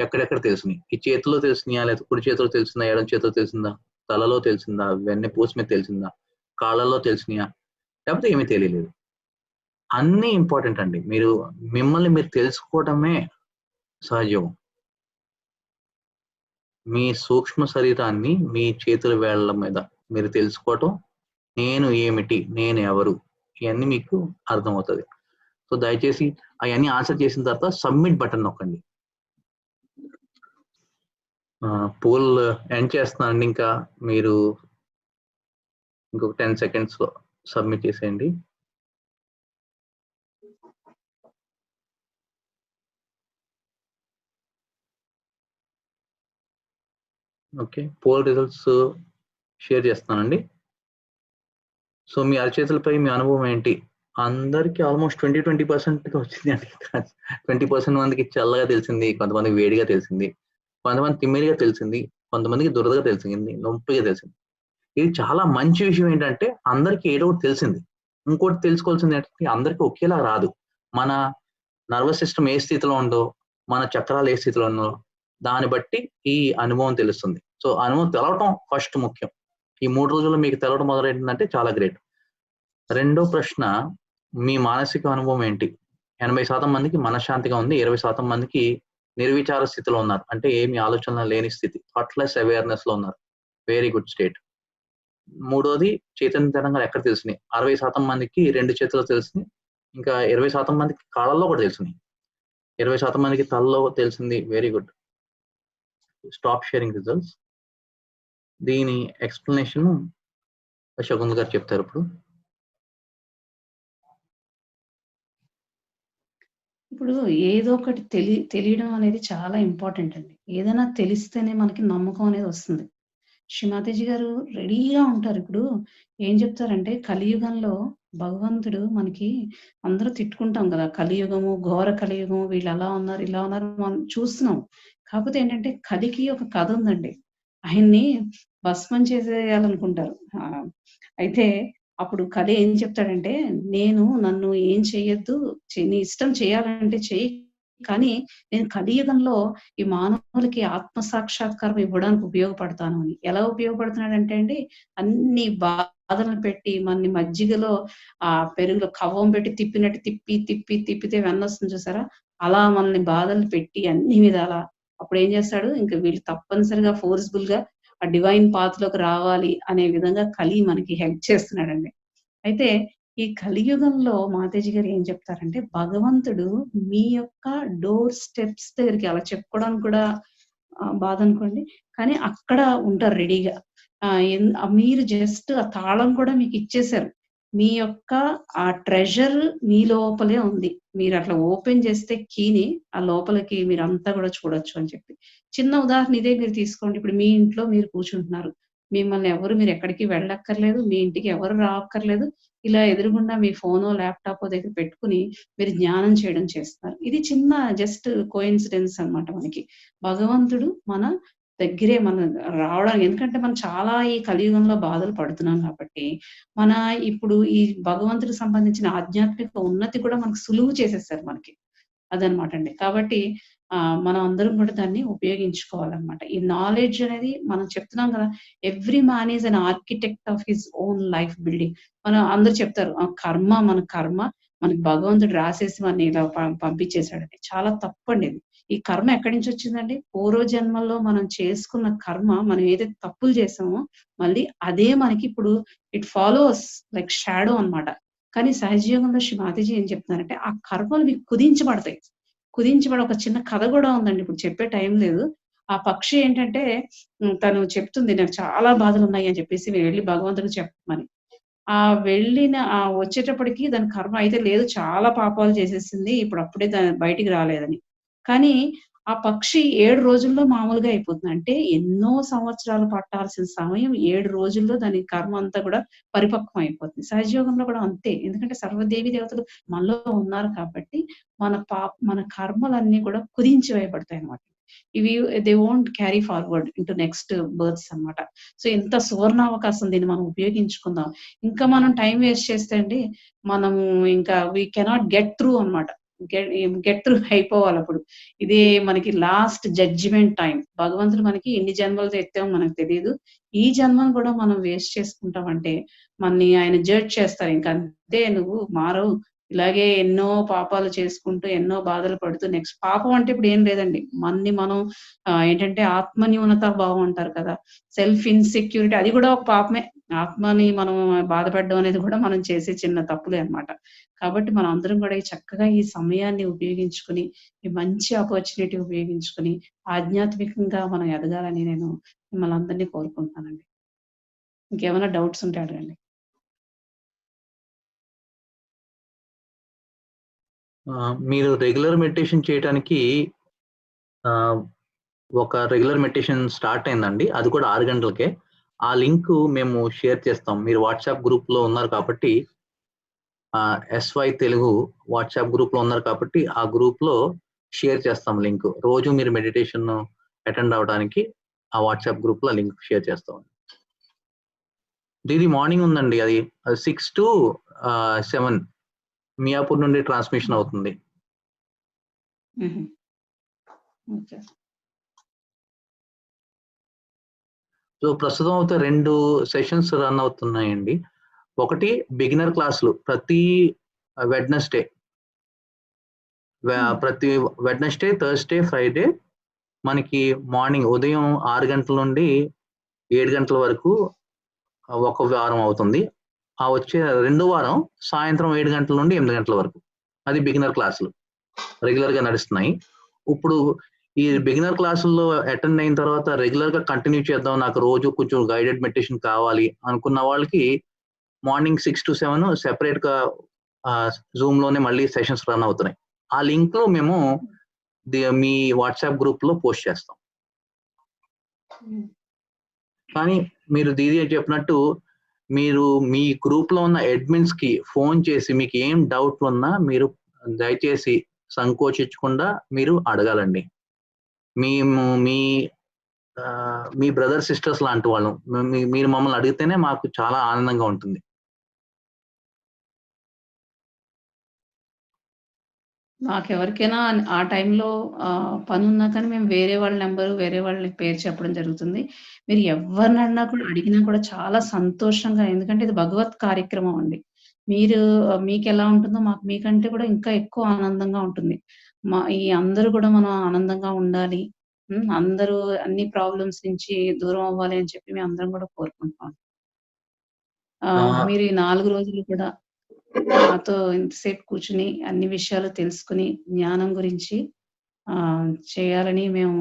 ఎక్కడెక్కడ తెలిసినాయి? ఈ చేతిలో తెలిసినాయా, లేకపోతే కుడి చేతిలో తెలిసిందా, ఎడం చేతిలో తెలిసిందా, తలలో తెలిసిందా, వెన్నె పూస మీద తెలిసిందా, కాళ్ళల్లో తెలిసినాయా, లేకపోతే ఏమీ తెలియలేదు? అన్నీ ఇంపార్టెంట్ అండి. మీరు మిమ్మల్ని మీరు తెలుసుకోవడమే సహజం. మీ సూక్ష్మ శరీరాన్ని మీ చేతుల వేళ్ల మీద మీరు తెలుసుకోవటం, నేను ఏమిటి, నేను ఎవరు, ఇవన్నీ మీకు అర్థమవుతుంది. సో దయచేసి అవన్నీ ఆన్సర్ చేసిన తర్వాత సబ్మిట్ బటన్ నొక్కండి. పోల్ ఎండ్ చేస్తున్నానండి. ఇంకా మీరు ఇంకొక 10 seconds లో సబ్మిట్ చేసేయండి. ఓకే, పోల్ రిజల్ట్స్ షేర్ చేస్తానండి. సో మీ అరచేతులపై మీ అనుభవం ఏంటి? అందరికి ఆల్మోస్ట్ 20% వచ్చింది అండి. 20% మందికి చల్లగా తెలిసింది, కొంతమందికి వేడిగా తెలిసింది, కొంతమంది తిమ్మిరిగా తెలిసింది, కొంతమందికి దురదగా తెలిసింది, నొప్పిగా తెలిసింది. ఇది చాలా మంచి విషయం. ఏంటంటే అందరికి ఏదో ఒకటి తెలిసింది. ఇంకోటి తెలుసుకోవాల్సింది ఏంటంటే అందరికి ఒకేలా రాదు. మన నర్వస్ సిస్టమ్ ఏ స్థితిలో ఉందో, మన చక్రాలు ఏ స్థితిలో ఉందో దాన్ని బట్టి ఈ అనుభవం తెలుస్తుంది. సో అనుభవం తెలవటం ఫస్ట్ ముఖ్యం. ఈ 3 రోజుల్లో మీకు తెలవడం మొదలైందంటే చాలా గ్రేట్. రెండో ప్రశ్న, మీ మానసిక అనుభవం ఏంటి? 80% మందికి మనశ్శాంతిగా ఉంది, 20% మందికి నిర్విచార స్థితిలో ఉన్నారు. అంటే ఏమి ఆలోచన లేని స్థితి, థాట్లెస్ అవేర్నెస్ లో ఉన్నారు. Very good state. మూడోది, చైతన్య తరంగాలు ఎక్కడ తెలిసినాయి? 60% మందికి 2 చేతుల్లో తెలిసినాయి, ఇంకా 20% మందికి కాళ్ళల్లో కూడా తెలిసినాయి, 20% మందికి తలలో తెలిసింది. Very good. Stop sharing results. దీని ఎక్స్ప్లెనేషన్ శకుంతల గారు చెప్తారు ఇప్పుడు. ఇప్పుడు ఏదో ఒకటి తెలియడం అనేది చాలా ఇంపార్టెంట్ అండి. ఏదైనా తెలిస్తేనే మనకి నమ్మకం అనేది వస్తుంది. శ్రీమాతాజీ గారు రెడీగా ఉంటారు. ఇప్పుడు ఏం చెప్తారంటే కలియుగంలో భగవంతుడు మనకి అందరూ తిట్టుకుంటాం కదా! కలియుగము, ఘోర కలియుగం, వీళ్ళు అలా ఉన్నారు, ఇలా ఉన్నారు మనం చూస్తున్నాం. కాకపోతే ఏంటంటే కలికి ఒక కథ ఉందండి. ఆయన్ని భస్మం చేసేయాలనుకుంటారు. అయితే అప్పుడు కలి ఏం చెప్తాడంటే, నన్ను ఏం చెయ్యొద్దు, నీ ఇష్టం చేయాలంటే చెయ్యి. కానీ నేను కలియుగంలో ఈ మానవులకి ఆత్మ సాక్షాత్కారం ఇవ్వడానికి ఉపయోగపడతాను అని. ఎలా ఉపయోగపడుతున్నాడంటే అండి, అన్ని బాధలను పెట్టి మనని మజ్జిగలో పెరుగులో కవ్వం పెట్టి తిప్పినట్టు తిప్పితే వెన్నొస్తుంది చూసారా? అలా మనల్ని బాధలు పెట్టి అన్ని విధాలా అప్పుడేం చేస్తాడు, ఇంక వీళ్ళు తప్పనిసరిగా ఫోర్స్‌బుల్‌గా ఆ డివైన్ పాత్‌లోకి రావాలి అనే విధంగా కలి మనకి హెల్ప్ చేస్తున్నాడండి. అయితే ఈ కలియుగంలో మాతాజీ గారు ఏం చెప్తారంటే, భగవంతుడు మీ యొక్క డోర్ స్టెప్స్ దగ్గరికి అలా చెప్పుకోవడానికి కూడా బాధనుకోండి. కానీ అక్కడ ఉంటారు రెడీగా. మీరు జస్ట్ ఆ తాళం కూడా మీకిచ్చేసారు. మీ యొక్క ఆ ట్రెజర్ మీ లోపలే ఉంది. మీరట్లా ఓపెన్ చేస్తే కీని ఆ లోపలికి మీరంతా కూడా చూడొచ్చు అని చెప్పి. చిన్న ఉదాహరణ ఇదే మీరు తీసుకోండి. ఇప్పుడు మీ ఇంట్లో మీరు కూర్చుంటున్నారు. మీరెక్కడికి వెళ్ళక్కర్లేదు. మీ ఇంటికి ఎవరు రావక్కర్లేదు. ఇలా ఎదురుగుండా మీ ఫోనో, ల్యాప్‌టాపో దగ్గర పెట్టుకొని మీరు ధ్యానం చేయడం చేస్తున్నారు. ఇది చిన్న జస్ట్ కోయిన్సిడెన్స్ అన్నమాట మనకి. భగవంతుడు మన దగ్గరే రావడానికి, ఎందుకంటే మనం చాలా ఈ కలియుగంలో బాధలు పడుతున్నాం కాబట్టి, ఇప్పుడు ఈ భగవంతుడికి సంబంధించిన ఆధ్యాత్మిక ఉన్నతి కూడా మనకు సులువు చేసేసారు మనకి. అదనమాట అండి. కాబట్టి మనం అందరం కూడా దాన్ని ఉపయోగించుకోవాలన్నమాట. ఈ నాలెడ్జ్ అనేది మనం చెప్తున్నాం కదా! Every man is an architect of his own life building. అందరూ చెప్తారు మన కర్మ మనకి భగవంతుడు రాసేసి మనని ఇలా పంపించేసాడని. చాలా తప్పండి ఇది. ఈ కర్మ ఎక్కడి నుంచి వచ్చిందండి? పూర్వజన్మల్లో మనం చేసుకున్న కర్మ, మనం ఏదైతే తప్పులు చేసామో మళ్ళీ అదే మనకి ఇప్పుడు ఇట్ ఫాలోస్ లైక్ షాడో అన్నమాట. కానీ సహజయోగంలో శ్రీ మాతాజీ ఏం చెప్తున్నారంటే, ఆ కర్మలు మీకు కుదించబడతాయి. ఒక చిన్న కథ కూడా ఉందండి. ఇప్పుడు చెప్పే టైం లేదు. ఆ పక్షి ఏంటంటే తను చెప్తుంది, నాకు చాలా బాధలున్నాయి అని చెప్పేసి వెళ్లి భగవంతుడికి చెప్పమని. వచ్చేటప్పటికి దాని కర్మ అయితే లేదు, చాలా పాపాలు చేసేసింది. ఇప్పుడు అప్పుడే బయటికి రాలేదని. కానీ ఆ పక్షి 7 రోజుల్లో మామూలుగా అయిపోతుంది. అంటే ఎన్నో సంవత్సరాలు పట్టాల్సిన సమయం 7 రోజుల్లో దాని కర్మ అంతా కూడా పరిపక్వం అయిపోతుంది. సహజయోగంలో కూడా అంతే. ఎందుకంటే సర్వదేవి దేవతలు మనలో ఉన్నారు కాబట్టి మన కర్మలన్నీ కూడా కుదించి వేయబడతాయన్నమాట. ఇవి they won't carry forward into next births అన్నమాట. సో, ఇంత సువర్ణావకాశం దీన్ని మనం ఉపయోగించుకుందాం. ఇంకా మనం టైం వేస్ట్ చేస్తే అండి, మనము ఇంకా వి కెనాట్ గెట్ త్రూ అన్నమాట. గెట్ త్రూ అయిపోవాలప్పుడు. ఇదే మనకి లాస్ట్ జడ్జిమెంట్ టైమ్. భగవంతుడు మనకి ఎన్ని జన్మలు ఎత్తామో మనకు తెలీదు. ఈ జన్మను కూడా మనం వేస్ట్ చేసుకుంటామంటే, మనని ఆయన జడ్జ్ చేస్తారు. ఇంక అంతే నువ్వు మారవు. ఇలాగే ఎన్నో పాపాలు చేసుకుంటూ, ఎన్నో బాధలు పడుతూ నెక్స్ట్ పాపం అంటే ఇప్పుడు ఏం లేదండి. మనని మనం ఏంటంటే ఆత్మన్యూనతా భావం అంటారు కదా! సెల్ఫ్ ఇన్‌సెక్యూరిటీ అది కూడా ఒక పాపమే. ఆత్మని మనం బాధపెట్టడం అనేది కూడా మనం చేసే చిన్న తప్పులే అన్నమాట. కాబట్టి మనందరం కూడా చక్కగా ఈ సమయాన్ని ఉపయోగించుకొని, ఈ మంచి ఆపర్చునిటీ ఉపయోగించుకొని, ఆధ్యాత్మికంగా మనం ఎదగాలని నేను మిమ్మల్ని అందరిని కోరుకుంటున్నానండి. ఇంకేమైనా డౌట్స్ ఉంటే అడగండి. మీరు రెగ్యులర్ మెడిటేషన్ చేయటానికి ఒక రెగ్యులర్ మెడిటేషన్ స్టార్ట్ అయిందండి. అది కూడా 6 గంటలకే. ఆ లింక్ మేము షేర్ చేస్తాం. మీరు వాట్సాప్ గ్రూప్‌లో ఉన్నారు కాబట్టి ఎస్‌వై తెలుగు వాట్సాప్ గ్రూప్‌లో ఉన్నారు కాబట్టి ఆ గ్రూప్‌లో షేర్ చేస్తాం లింక్. రోజు మీరు మెడిటేషన్ అటెండ్ అవ్వడానికి ఆ వాట్సాప్ గ్రూప్‌లో లింక్ షేర్ చేస్తాం. ఇది మార్నింగ్ ఉందండి. అది 6 to 7 మియాపూర్ నుండి ట్రాన్స్మిషన్ అవుతుంది. ఓకే. సో, ప్రస్తుతం అయితే 2 సెషన్స్ రన్ అవుతున్నాయండి. ఒకటి బిగినర్ క్లాసులు ప్రతి వెడ్నెస్‌డే. ప్రతి వెడ్నెస్‌డే, థర్స్‌డే, ఫ్రైడే మనకి మార్నింగ్ ఉదయం 6 గంటల నుండి 7 గంటల వరకు ఒక వారం అవుతుంది. ఆ వచ్చే రెండో వారం సాయంత్రం 7 గంటల నుండి 8 గంటల వరకు. అది బిగినర్ క్లాసులు. రెగ్యులర్‌గా నడుస్తున్నాయి. ఇప్పుడు ఈ బిగినర్ క్లాసుల్లో అటెండ్ అయిన తర్వాత రెగ్యులర్‌గా కంటిన్యూ చేద్దాం. నాకు రోజు కొంచెం గైడెడ్ మెడిటేషన్ కావాలి అనుకున్న వాళ్ళకి మార్నింగ్ 6-7 సెపరేట్‌గా జూమ్‌లోనే మళ్ళీ సెషన్స్ రన్ అవుతున్నాయి. ఆ లింక్‌లో మేము మీ వాట్సాప్ గ్రూప్‌లో పోస్ట్ చేస్తాం. కానీ మీరు దీది చెప్పినట్టు మీరు మీ గ్రూప్‌లో ఉన్న అడ్మిన్స్‌కి ఫోన్ చేసి మీకు ఏం డౌట్లు ఉన్నా మీరు దయచేసి సంకోచించకుండా మీరు అడగాలండి. మేము మీ బ్రదర్, సిస్టర్స్ లాంటి వాళ్ళం. మీరు మమ్మల్ని అడిగితేనే మాకు చాలా ఆనందంగా ఉంటుంది. మాకెవరికైనా ఆ టైంలో పనున్నా కానీ మేము వేరే వాళ్ళ నంబరు, వేరే వాళ్ళ పేరు చెప్పడం జరుగుతుంది. మీరు ఎవరినన్నా కూడా అడిగినా కూడా చాలా సంతోషంగా ఎందుకంటే ఇది భగవత్ కార్యక్రమం అండి. మీరు మీకెలా ఉంటుందో మీకంటే కూడా ఇంకా ఎక్కువ ఆనందంగా ఉంటుంది. ఈ అందరూ కూడా మనం ఆనందంగా ఉండాలి. అందరూ అన్ని ప్రాబ్లమ్స్ నుంచి దూరం అవ్వాలి అని చెప్పి మేమందరం కూడా కోరుకుంటున్నాం. మీరు ఈ 4 రోజులు కూడా నాతో ఇంతసేపు కూర్చొని అన్ని విషయాలు తెలుసుకొని జ్ఞానం గురించి చేయాలని మేము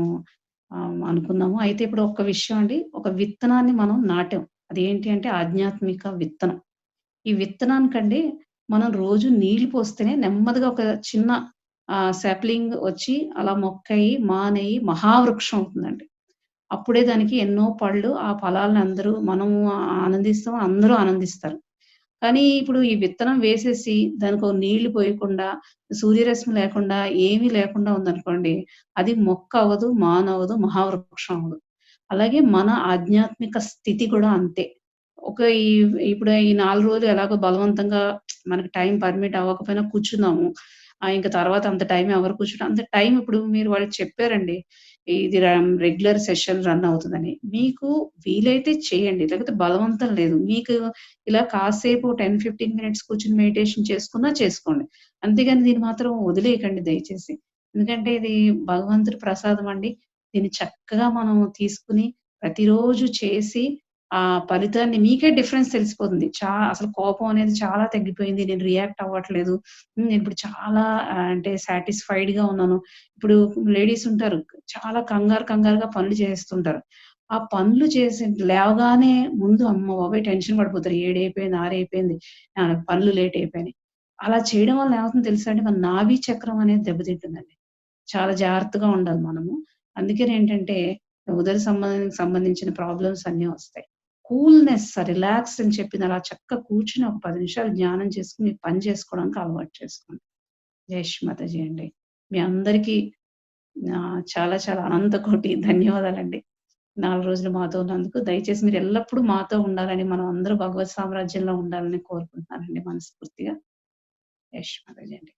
అనుకున్నాము. అయితే ఇప్పుడు ఒక్క విషయం అండి. ఒక విత్తనాన్ని మనం నాటాం. అదేంటి అంటే ఆధ్యాత్మిక విత్తనం. ఈ విత్తనానికండి మనం రోజు నీళ్లు పోస్తేనే నెమ్మదిగా ఒక చిన్న సాప్లింగ్ వచ్చి అలా మొక్కయి, మానయి మహావృక్షం అవుతుందండి. అప్పుడే దానికి ఎన్నో పళ్ళు, ఆ ఫలాలను అందరూ మనము ఆనందిస్తాం. అందరూ ఆనందిస్తారు. కానీ ఇప్పుడు ఈ విత్తనం వేసేసి దానికో నీళ్లు పోయకుండా, సూర్యరశ్మి లేకుండా, ఏమీ లేకుండా ఉందనుకోండి, అది మొక్క అవ్వదు, మానవ్వదు, మహావృక్షం అవ్వదు. అలాగే మన ఆధ్యాత్మిక స్థితి కూడా అంతే. ఒక ఈ ఇప్పుడు ఈ 4 రోజులు ఎలాగో బలవంతంగా మనకు టైం పర్మిట్ అవ్వకపోయినా కూర్చున్నాము. ఇంక తర్వాత అంత టైం ఎవరు కూర్చుంటారు? అంత టైం ఇప్పుడు మీరు వాళ్ళకి చెప్పారండి. ఇది రెగ్యులర్ సెషన్ రన్ అవుతదని. మీకు వీలైతే చేయండి. లేకపోతే బలవంతం లేదు. మీకు ఇలా కాసేపు 10, 15 మినిట్స్ కూర్చొని మెడిటేషన్ చేసుకున్నా చేసుకోండి. అంతేగాని దీన్ని మాత్రం వదిలేయకండి దయచేసి. ఎందుకంటే ఇది భగవంతుడి ప్రసాదం అండి. దీన్ని చక్కగా మనం తీసుకొని ప్రతిరోజు చేసి ఆ ఫలితాన్ని మీకే డిఫరెన్స్ తెలిసిపోతుంది. అసలు కోపం అనేది చాలా తగ్గిపోయింది. నేను రియాక్ట్ అవ్వట్లేదు. నేనిప్పుడు చాలా అంటే సాటిస్ఫైడ్‌గా ఉన్నాను. ఇప్పుడు లేడీస్ ఉంటారు. చాలా కంగారుగా పనులు చేస్తుంటారు. ఆ పనులు చేసి లేవగానే ముందు అమ్మ బాబోయ్! టెన్షన్ పడిపోతారు. 7 అయిపోయింది, 6 అయిపోయింది. పనులు లేట్ అయిపోయినాయి. అలా చేయడం వల్ల ఏమవుతుందో తెలుసా అండి? మన నాభి చక్రం అనేది దెబ్బతింటుందండి. చాలా జాగ్రత్తగా ఉండాలి మనము. అందుకేనేంటంటే ఉదర సంబంధించిన ప్రాబ్లమ్స్ అన్నీ వస్తాయి. కూల్‌నెస్, రిలాక్స్ అని చెప్పింది అలా చక్కగా కూర్చొని ఒక 10 నిమిషాలు ధ్యానం చేసుకొని పని చేసుకోవడానికి అలవాటు చేసుకోండి. జై శ్రీ మాతాజీ అండి. మీ అందరికీ చాలా చాలా అనంత కోటి ధన్యవాదాలండి. 4 రోజులు మాతో ఉన్నందుకు. దయచేసి మీరు ఎల్లప్పుడూ మాతో ఉండాలని, మనం అందరూ భగవత్ సామ్రాజ్యంలో ఉండాలని కోరుకుంటున్నానండి మనస్ఫూర్తిగా. జై శ్రీ మాతాజీ అండి.